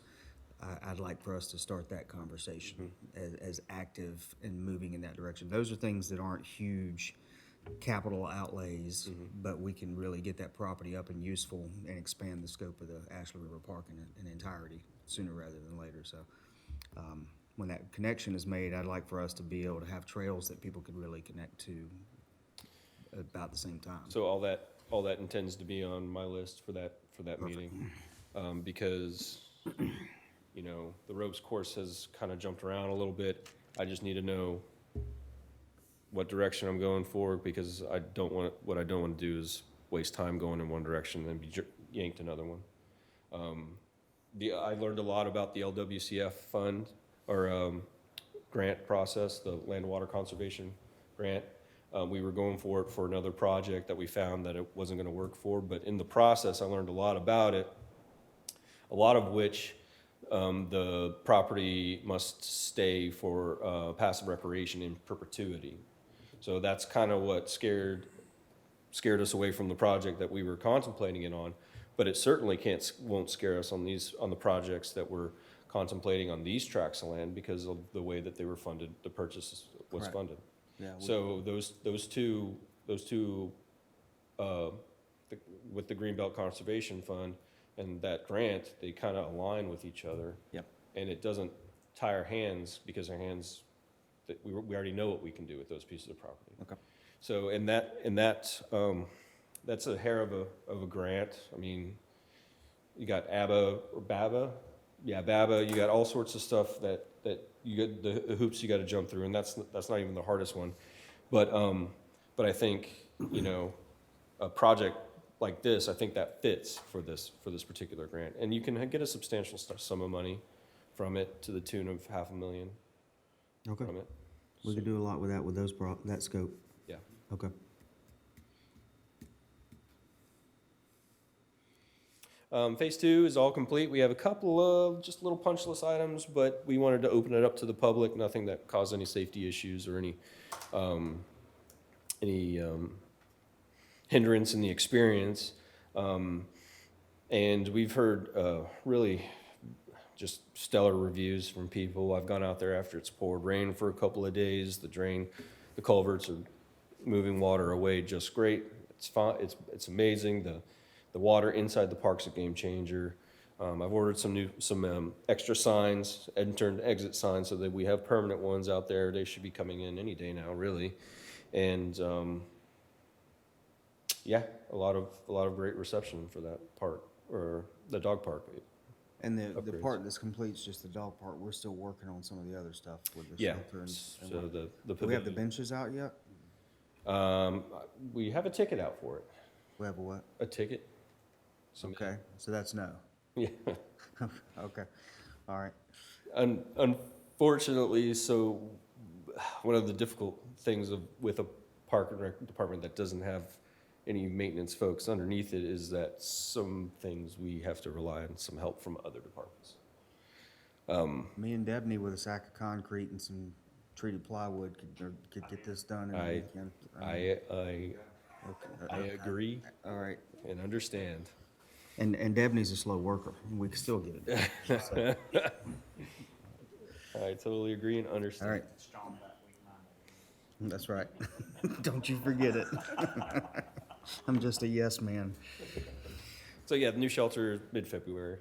S1: I'd like for us to start that conversation as active and moving in that direction. Those are things that aren't huge capital outlays, but we can really get that property up and useful and expand the scope of the Ashley River Park in entirety sooner rather than later. So when that connection is made, I'd like for us to be able to have trails that people could really connect to about the same time.
S4: So all that intends to be on my list for that meeting, because, you know, the ropes course has kind of jumped around a little bit. I just need to know what direction I'm going for, because what I don't want to do is waste time going in one direction and then be yanked another one. I learned a lot about the LWCF fund, or grant process, the Land Water Conservation Grant. We were going for it for another project that we found that it wasn't going to work for, but in the process, I learned a lot about it, a lot of which the property must stay for passive recreation in perpetuity. So that's kind of what scared us away from the project that we were contemplating it on, but it certainly won't scare us on the projects that we're contemplating on these tracts of land, because of the way that they were funded, the purchase was
S1: Correct.
S4: funded.
S1: Yeah,
S4: So those two, with the Greenbelt Conservation Fund and that grant, they kind of align with each other.
S1: Yep.
S4: And it doesn't tie our hands, because our hands, that we already know what we can do with those pieces of property.
S1: Okay.
S4: So that's a hair of a grant. I mean, you got ABBA or BABA. Yeah, BABA, you got all sorts of stuff that you get, the hoops you got to jump through, and that's not even the hardest one. But I think, you know, a project like this, I think that fits for this particular grant, and you can get a substantial sum of money from it, to the tune of $500,000
S1: Okay.
S4: from it.
S1: We could do a lot with that, with that scope.
S4: Yeah.
S1: Okay.
S4: Phase 2 is all complete. We have a couple of just little punch list items, but we wanted to open it up to the public, nothing that caused any safety issues or any hindrance in the experience. And we've heard really just stellar reviews from people. I've gone out there after it's poured rain for a couple of days. The culverts are moving water away just great. It's fine. It's amazing. The water inside the park's a game changer. I've ordered some extra signs, enter and exit signs, so that we have permanent ones out there. They should be coming in any day now, really. And yeah, a lot of great reception for that park, or the dog park.
S1: And the
S4: Upgrades.
S1: part that's complete is just the dog part. We're still working on some of the other stuff with the
S4: Yeah.
S1: shelter and
S4: So
S1: what.
S4: the
S1: Do we have the
S4: pavilion.
S1: benches out yet?
S4: We have a ticket out for it.
S1: We have a what?
S4: A ticket. Some-
S1: Okay, so that's no.
S4: Yeah.
S1: Okay, all right.
S4: Unfortunately, so one of the difficult things with a park and rec department that doesn't have any maintenance folks underneath it is that some things we have to rely on some help from other departments.
S1: Me and Debney with a sack of concrete and some treated plywood could get this done in a weekend.
S4: I agree
S1: All right,
S4: and understand.
S1: and Debney's a slow worker. We can still get it done. So,
S4: I totally agree and
S1: all
S4: understand.
S1: right. That's right. Don't you forget it. I'm just a yes man.
S4: So yeah, the new shelter mid-February,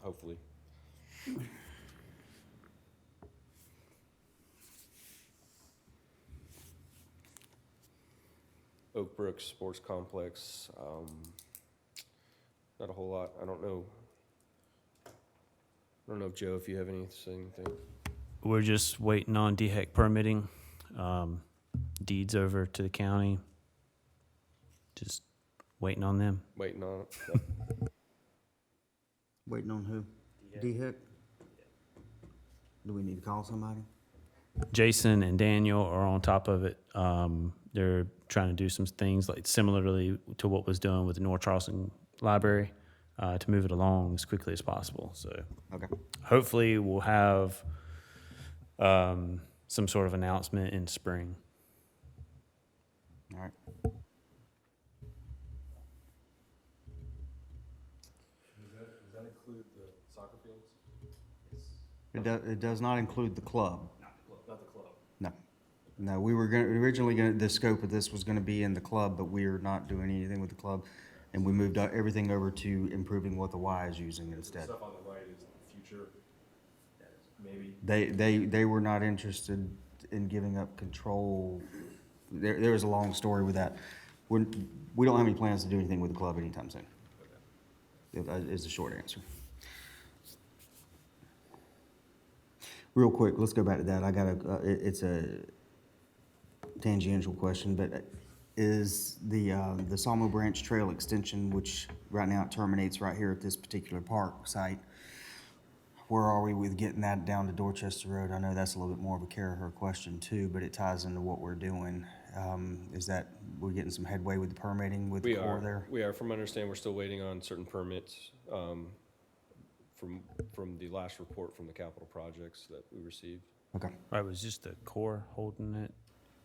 S4: hopefully. Oak Brook Sports Complex, not a whole lot. I don't know, Joe, if you have anything.
S2: We're just waiting on DHEC permitting, deeds over to the county. Just waiting on them.
S4: Waiting on it.
S1: Waiting on who? D-Hick? Do we need to call somebody?
S2: Jason and Daniel are on top of it. They're trying to do some things like similarly to what was done with the North Charleston Library to move it along as quickly as possible. So
S1: Okay.
S2: hopefully we'll have some sort of announcement in spring.
S1: All right.
S6: Does that include the soccer fields?
S1: It does not include the club.
S6: Not the club.
S1: No. No, we were originally the scope of this was gonna be in the club, but we are not doing anything with the club. And we moved everything over to improving what the Y is using instead.
S6: Stuff on the right is future, maybe.
S1: They were not interested in giving up control. There was a long story with that. We don't have any plans to do anything with the club anytime soon. Is the short answer. Real quick, let's go back to that. I got it's a tangential question, but is the Sawmill Branch Trail extension, which right now it terminates right here at this particular park site, where are we with getting that down to Dorchester Road? I know that's a little bit more of a Caraher question too, but it ties into what we're doing. Is that we're getting some headway with the permitting with the core there?
S4: We are. From my understanding, we're still waiting on certain permits from the last report from the capital projects that we received.
S1: Okay.
S2: Right, was just the core holding it?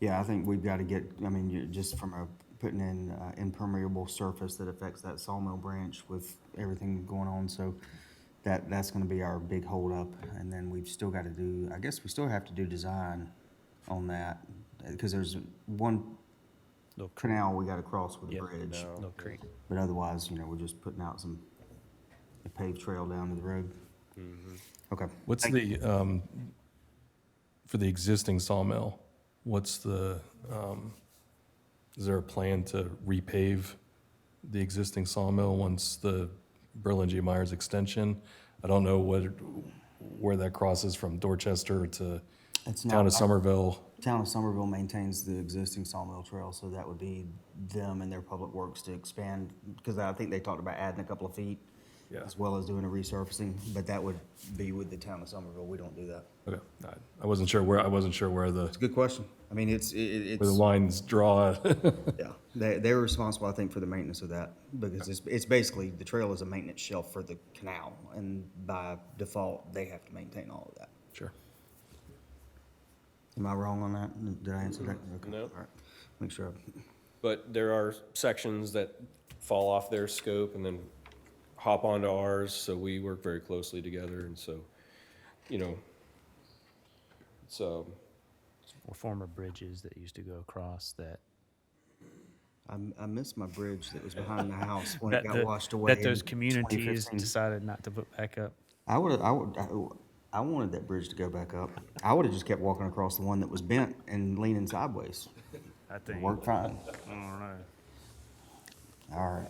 S1: Yeah, I think we've got to get, I mean, just from putting in impermeable surface that affects that Sawmill Branch with everything going on, so that's gonna be our big holdup. And then we've still got to do, I guess we still have to do design on that, because there's one
S2: Little creek.
S1: canal we got to cross with a
S2: Yep.
S1: bridge.
S2: Little creek.
S1: But otherwise, we're just putting out a paved trail down to the road. Okay.
S6: What's the, for the existing sawmill, what's the, is there a plan to repave the existing sawmill once the Berlin G. Myers extension? I don't know where that crosses from Dorchester to
S1: It's
S6: town
S1: not,
S6: of Somerville.
S1: Town of Somerville maintains the existing Sawmill Trail, so that would be them and their public works to expand, because I think they talked about adding a couple of feet
S6: Yeah.
S1: as well as doing a resurfacing, but that would be with the town of Somerville. We don't do that.
S6: Okay, I wasn't sure where the,
S1: It's a good question. I mean, it's,
S6: where the lines draw.
S1: yeah, they're responsible, I think, for the maintenance of that, because it's basically, the trail is a maintenance shelf for the canal, and by default, they have to maintain all of that.
S6: Sure.
S1: Am I wrong on that? Did I answer that? Okay.
S4: No.
S1: All right. Make sure.
S4: But there are sections that fall off their scope and then hop onto ours, so we work very closely together, and so, it's,
S2: Or former bridges that used to go across that.
S1: I miss my bridge that was behind the house when it got
S2: That
S1: washed away.
S2: those
S1: in
S2: communities
S1: 2015.
S2: decided not to put back up.
S1: I wanted that bridge to go back up. I would have just kept walking across the one that was bent and leaning sideways.
S2: I
S1: It
S2: think.
S1: worked fine.
S2: I don't know.
S1: All right.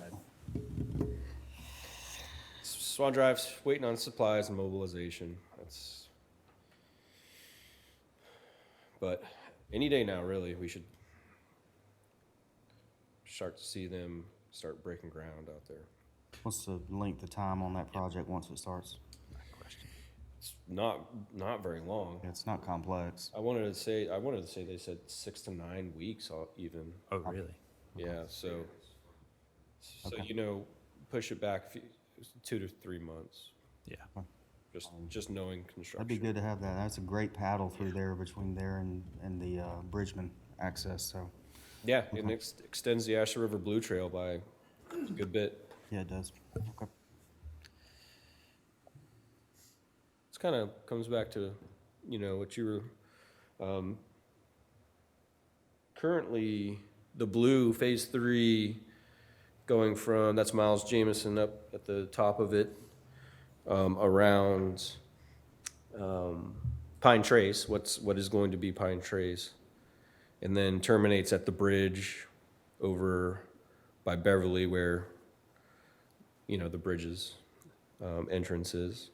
S4: Swan Drive's waiting on supplies and mobilization. But any day now, really, we should start to see them start breaking ground out there.
S1: What's the length of time on that project once it starts?
S4: It's not very long.
S1: It's not complex.
S4: I wanted to say they said 6 to 9 weeks even.
S2: Oh, really?
S4: Yeah, so
S1: Okay.
S4: push it back 2 to 3 months.
S2: Yeah.
S4: Just knowing construction.
S1: That'd be good to have that. That's a great paddle through there between there and the Bridgman access, so,
S4: Yeah, it extends the Asher River Blue Trail by a good bit.
S1: yeah, it does. Okay.
S4: It's kind of comes back to, what you were, currently, the blue, phase 3, going from, that's Miles Jamison up at the top of it, around Pine Trace, what is going to be Pine Trace, and then terminates at the bridge over by Beverly where, the bridge's entrance is.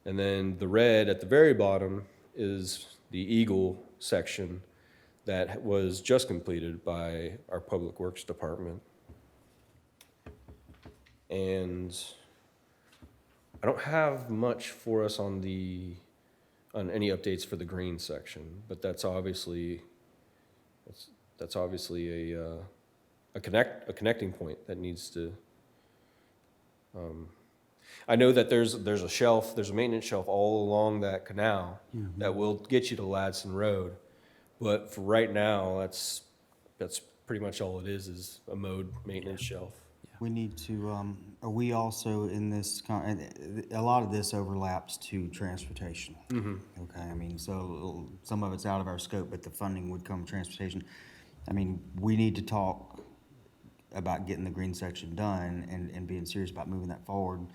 S4: And then the red at the very bottom is the Eagle section that was just completed by our Public Works Department. And I don't have much for us on any updates for the green section, but that's obviously a connecting point that needs to. I know that there's a maintenance shelf all along that canal that will get you to Ladson Road, but for right now, that's pretty much all it is a mowed maintenance shelf.
S1: We need to, are we also in this, a lot of this overlaps to transportation. Okay, I mean, so some of it's out of our scope, but the funding would come from transportation. I mean, we need to talk about getting the green section done and being serious about moving that forward.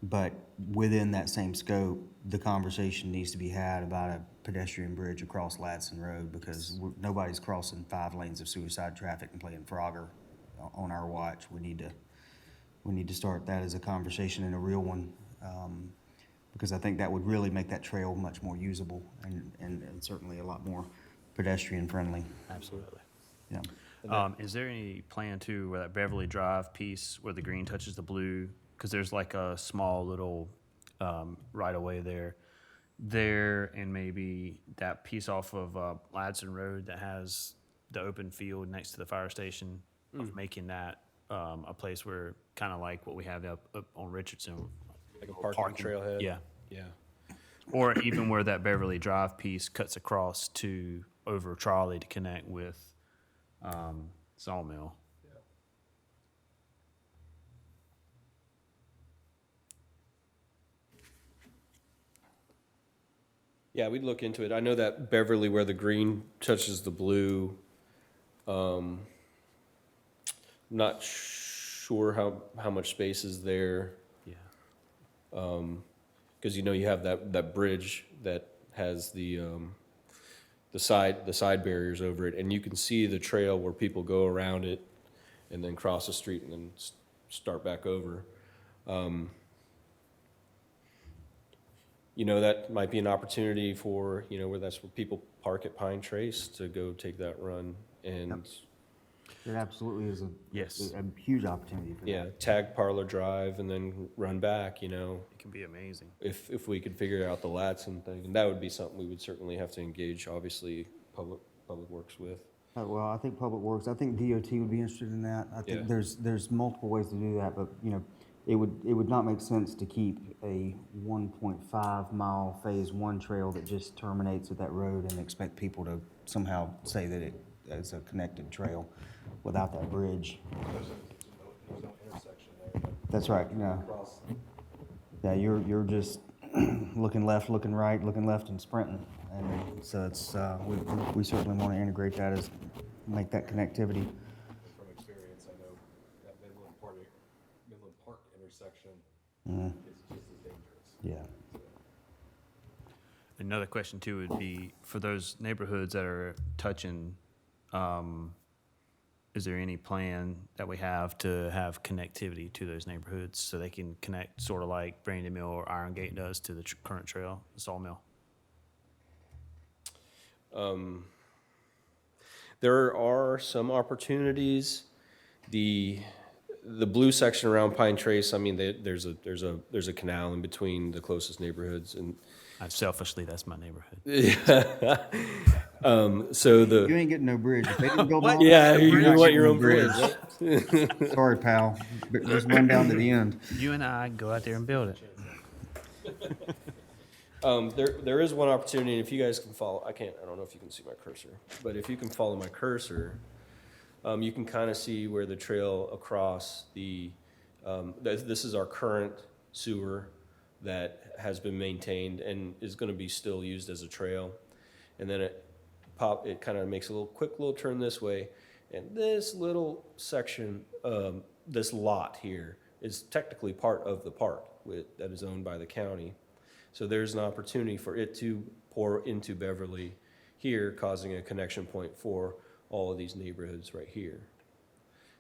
S1: But within that same scope, the conversation needs to be had about a pedestrian bridge across Ladson Road, because nobody's crossing 5 lanes of suicide traffic and playing Frogger on our watch. We need to start that as a conversation and a real one, because I think that would really make that trail much more usable and certainly a lot more pedestrian friendly.
S2: Absolutely.
S1: Yeah.
S2: Is there any plan to where that Beverly Drive piece where the green touches the blue? Because there's like a small little right of way there, and maybe that piece off of Ladson Road that has the open field next to the fire station, of making that a place where kind of like what we have up on Richardson,
S4: Like a parking trailhead.
S2: Yeah.
S4: Yeah.
S2: Or even where that Beverly Drive piece cuts across to over Trolley to connect with Sawmill.
S4: Yeah, we'd look into it. I know that Beverly, where the green touches the blue, not sure how much space is there.
S2: Yeah.
S4: Because you have that bridge that has the side barriers over it, and you can see the trail where people go around it and then cross the street and then start back over. That might be an opportunity for, where people park at Pine Trace to go take that run. And
S1: It absolutely is
S2: Yes.
S1: a huge opportunity for that.
S4: yeah, tag Parlor Drive and then run back,
S2: It can be amazing.
S4: if we could figure out the Ladson thing. And that would be something we would certainly have to engage, obviously, Public Works with.
S1: Well, I think Public Works, I think DOT would be interested in that. I think
S4: Yeah.
S1: there's multiple ways to do that, but, it would not make sense to keep a 1.5 mile phase 1 trail that just terminates at that road and expect people to somehow say that it is a connected trail without that bridge.
S6: There's no intersection there.
S1: That's right, yeah, you're just looking left, looking right, looking left and sprinting. And so it's, we certainly want to integrate that make that connectivity.
S6: From experience, I know that Midland Park intersection is just as dangerous.
S1: Yeah.
S2: Another question too would be, for those neighborhoods that are touching, is there any plan that we have to have connectivity to those neighborhoods so they can connect sort of like Brandon Mill or Iron Gate does to the current trail, the Sawmill?
S4: There are some opportunities. The blue section around Pine Trace, I mean, there's a canal in between the closest neighborhoods, and
S2: Selfishly, that's my neighborhood.
S4: so the
S1: You ain't getting no bridge. If they didn't build all
S4: yeah,
S1: that,
S4: you
S1: you're not
S4: want
S1: getting
S4: your
S1: no
S4: own bridge. Right?
S1: Sorry, pal. But just run down to the end.
S2: You and I go out there and build it.
S4: There is one opportunity, and if you guys can follow, I don't know if you can see my cursor, but if you can follow my cursor, you can kind of see where the trail across this is our current sewer that has been maintained and is going to be still used as a trail. And then it kind of makes a quick little turn this way, And this little section, this lot here, is technically part of the park that is owned by the county. So there's an opportunity for it to pour into Beverly here, causing a connection point for all of these neighborhoods right here.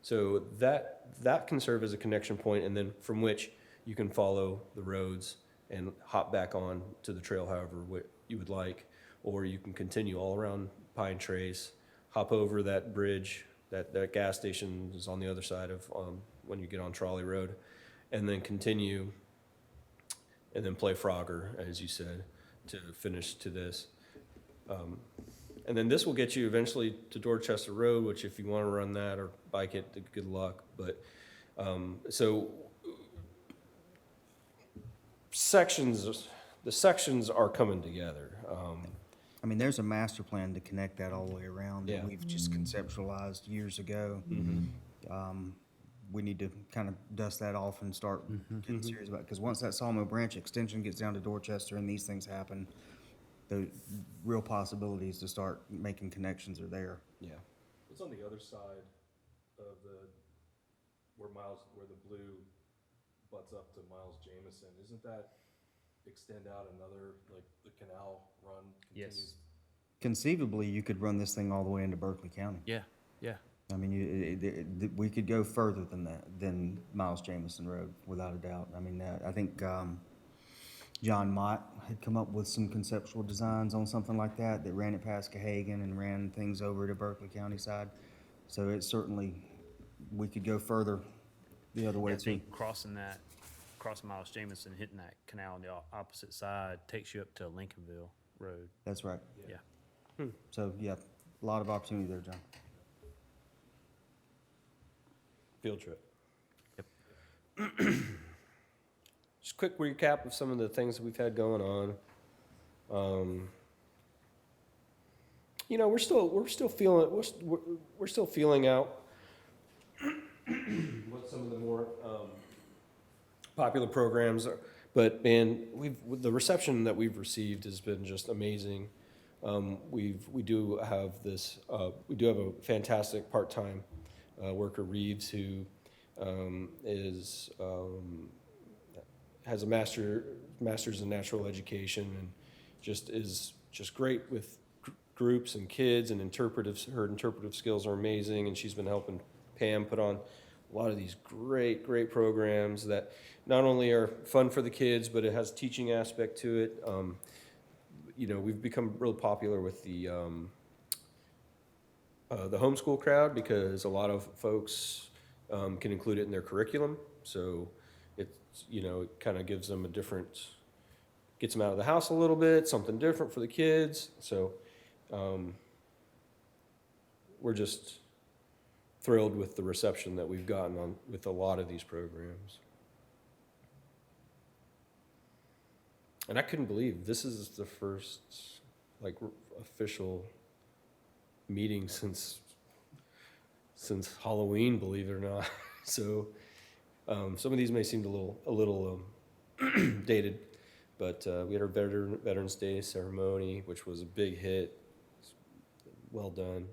S4: So that can serve as a connection point, and then from which you can follow the roads and hop back on to the trail however you would like, or you can continue all around Pine Trace, hop over that bridge, that gas station is on the other side of when you get on Trolley Road, and then continue, and then play Frogger, as you said, to finish to this. And then this will get you eventually to Dorchester Road, which if you want to run that or bike it, good luck. But so the sections are coming together.
S1: I mean, there's a master plan to connect that all the way around
S4: Yeah.
S1: that we've just conceptualized years ago. We need to kind of dust that off and start getting serious about it, because once that Sawmill Branch extension gets down to Dorchester and these things happen, the real possibilities to start making connections are there.
S4: Yeah.
S6: What's on the other side of where the blue butts up to Miles Jamison? Isn't that extend out another, like the canal run continues?
S2: Yes.
S1: Conceivably, you could run this thing all the way into Berkeley County.
S2: Yeah, yeah.
S1: I mean, we could go further than that, than Miles Jamison Road, without a doubt. I mean, I think John Mott had come up with some conceptual designs on something like that ran it past Cahagan and ran things over to Berkeley County side. So it's certainly, we could go further the other way
S2: I
S1: too.
S2: think crossing Miles Jamison, hitting that canal on the opposite side takes you up to Lincolnville Road.
S1: That's right.
S2: Yeah.
S1: So, yeah, a lot of opportunity there, John.
S4: Field trip. Yep. Just quick recap of some of the things that we've had going on. You know, we're still feeling out what some of the more popular programs are. But man, the reception that we've received has been just amazing. We do have a fantastic part-time worker, Reeves, who has a master's in natural education and is great with groups and kids, and her interpretive skills are amazing, and she's been helping Pam put on a lot of these great programs that not only are fun for the kids, but it has a teaching aspect to it. You know, we've become real popular with the homeschool crowd, because a lot of folks can include it in their curriculum. So it's, you know, it kind of gives them gets them out of the house a little bit, something different for the kids. So we're just thrilled with the reception that we've gotten with a lot of these programs. And I couldn't believe this is the first official meeting since Halloween, believe it or not. So some of these may seem a little dated, but we had our Veterans Day ceremony, which was a big hit. Well done.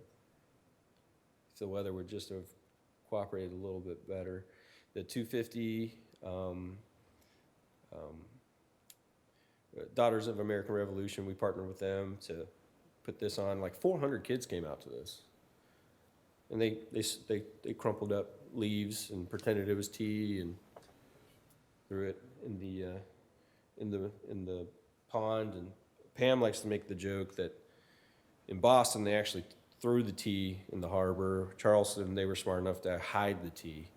S4: If the weather would just have cooperated a little bit better. The 250 Daughters of American Revolution, we partnered with them to put this on. Like 400 kids came out to this, and they crumpled up leaves and pretended it was tea and threw it in the pond. And Pam likes to make the joke that in Boston they actually threw the tea in the harbor. Charleston, they were smart enough to hide the tea.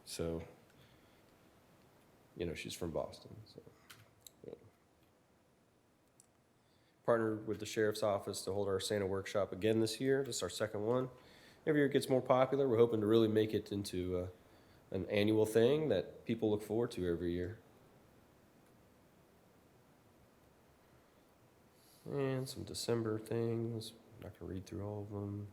S4: So, you know, she's from Boston. So. Partnered with the Sheriff's Office to hold our Santa workshop again this year. This is our second one. Every year it gets more popular. We're hoping to really make it into an annual thing that people look forward to every year. And some December things. I'm not going to read through all of them.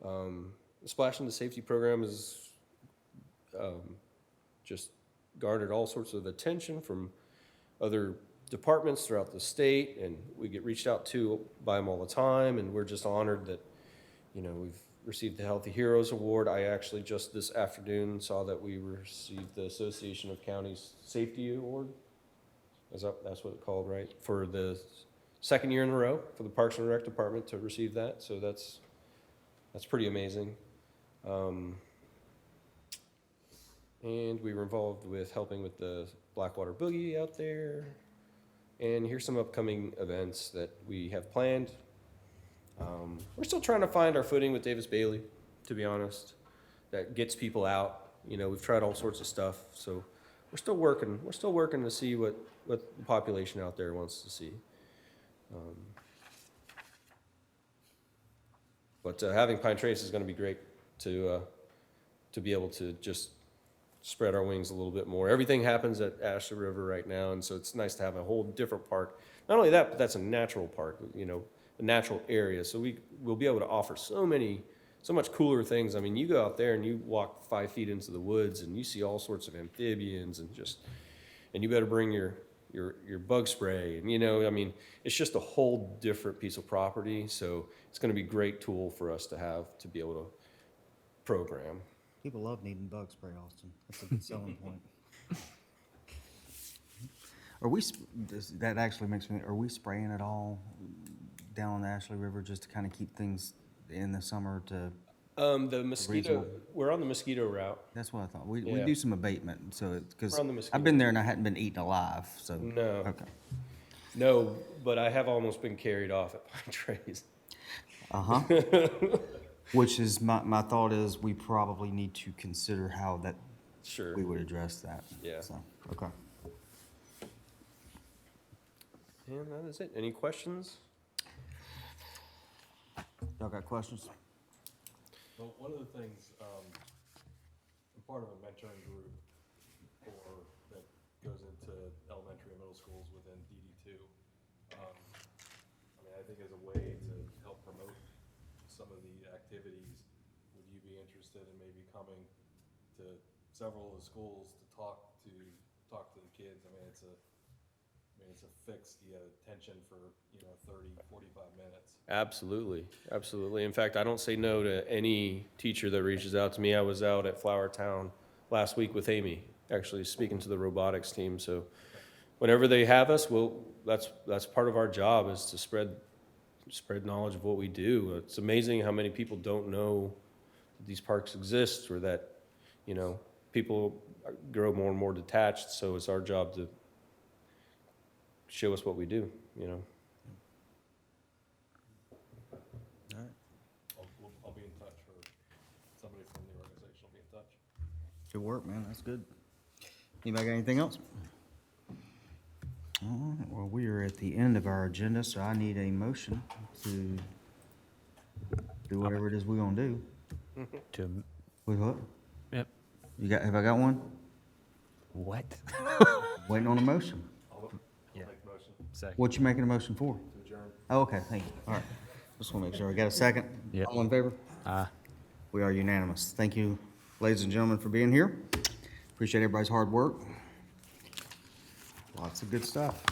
S4: And the Splash into Safety program is just garnered all sorts of attention from other departments throughout the state, and we get reached out to by them all the time, and we're just honored that, you know, we've received the Healthy Heroes Award. I actually just this afternoon saw that we received the Association of Counties Safety Award. That's what it's called, right? For the second year in a row for the Parks and Rec Department to receive that, so that's pretty amazing. And we were involved with helping with the Blackwater Boogie out there. And here's some upcoming events that we have planned. We're still trying to find our footing with Davis Bailey, to be honest. That gets people out. You know, we've tried all sorts of stuff, so we're still working. We're still working to see what the population out there wants to see. But having Pine Trace is going to be great to be able to just spread our wings a little bit more. Everything happens at Ashley River right now, and so it's nice to have a whole different park. Not only that, but that's a natural park, you know, a natural area. So we'll be able to offer so much cooler things. I mean, you go out there and you walk 5 feet into the woods and you see all sorts of amphibians and you better bring your bug spray. And, you know, I mean, it's just a whole different piece of property. So it's going to be a great tool for us to have to be able to program.
S1: People love needing bug spray, Austin. That's a good selling point. That actually makes me, are we spraying at all down on the Ashley River just to kind of keep things in the summer to?
S4: The mosquito,
S1: Reasonable.
S4: we're on the mosquito route.
S1: That's what I thought. We
S4: Yeah.
S1: do some abatement, so, because
S4: We're on the mosquito.
S1: I've been there and I hadn't been eaten alive, so.
S4: No.
S1: Okay.
S4: No, but I have almost been carried off at Pine Trace.
S1: Uh-huh. Which is, my thought is we probably need to consider how that,
S4: Sure.
S1: we would address that.
S4: Yeah.
S1: So, okay.
S4: And that is it. Any questions?
S1: Y'all got questions?
S6: Well, one of the things, I'm part of a mentoring group that goes into elementary and middle schools within DD2. I mean, I think as a way to help promote some of the activities, would you be interested in maybe coming to several of the schools to talk to the kids? I mean, it's a fixed, you have attention for, 30, 45 minutes.
S4: Absolutely. Absolutely. In fact, I don't say no to any teacher that reaches out to me. I was out at Flower Town last week with Amy, actually speaking to the robotics team. So whenever they have us, that's part of our job, is to spread knowledge of what we do. It's amazing how many people don't know that these parks exist, or that, people grow more and more detached. So it's our job to show us what we do,
S6: I'll be in touch, or somebody from the organization will be in touch.
S1: Good work, man. That's good. Anybody got anything else? All right, well, we are at the end of our agenda, so I need a motion to do whatever it is we're gonna do. With what?
S2: Yep.
S1: Have I got one?
S2: What?
S1: Waiting on a motion.
S2: Yeah.
S6: Make the motion.
S2: Second.
S1: What you making a motion for?
S6: To adjourn.
S1: Oh, okay, thank you. All right. Just wanna make sure. I got a second?
S2: Yeah.
S1: All in favor?
S2: Aye.
S1: We are unanimous. Thank you, ladies and gentlemen, for being here. Appreciate everybody's hard work. Lots of good stuff.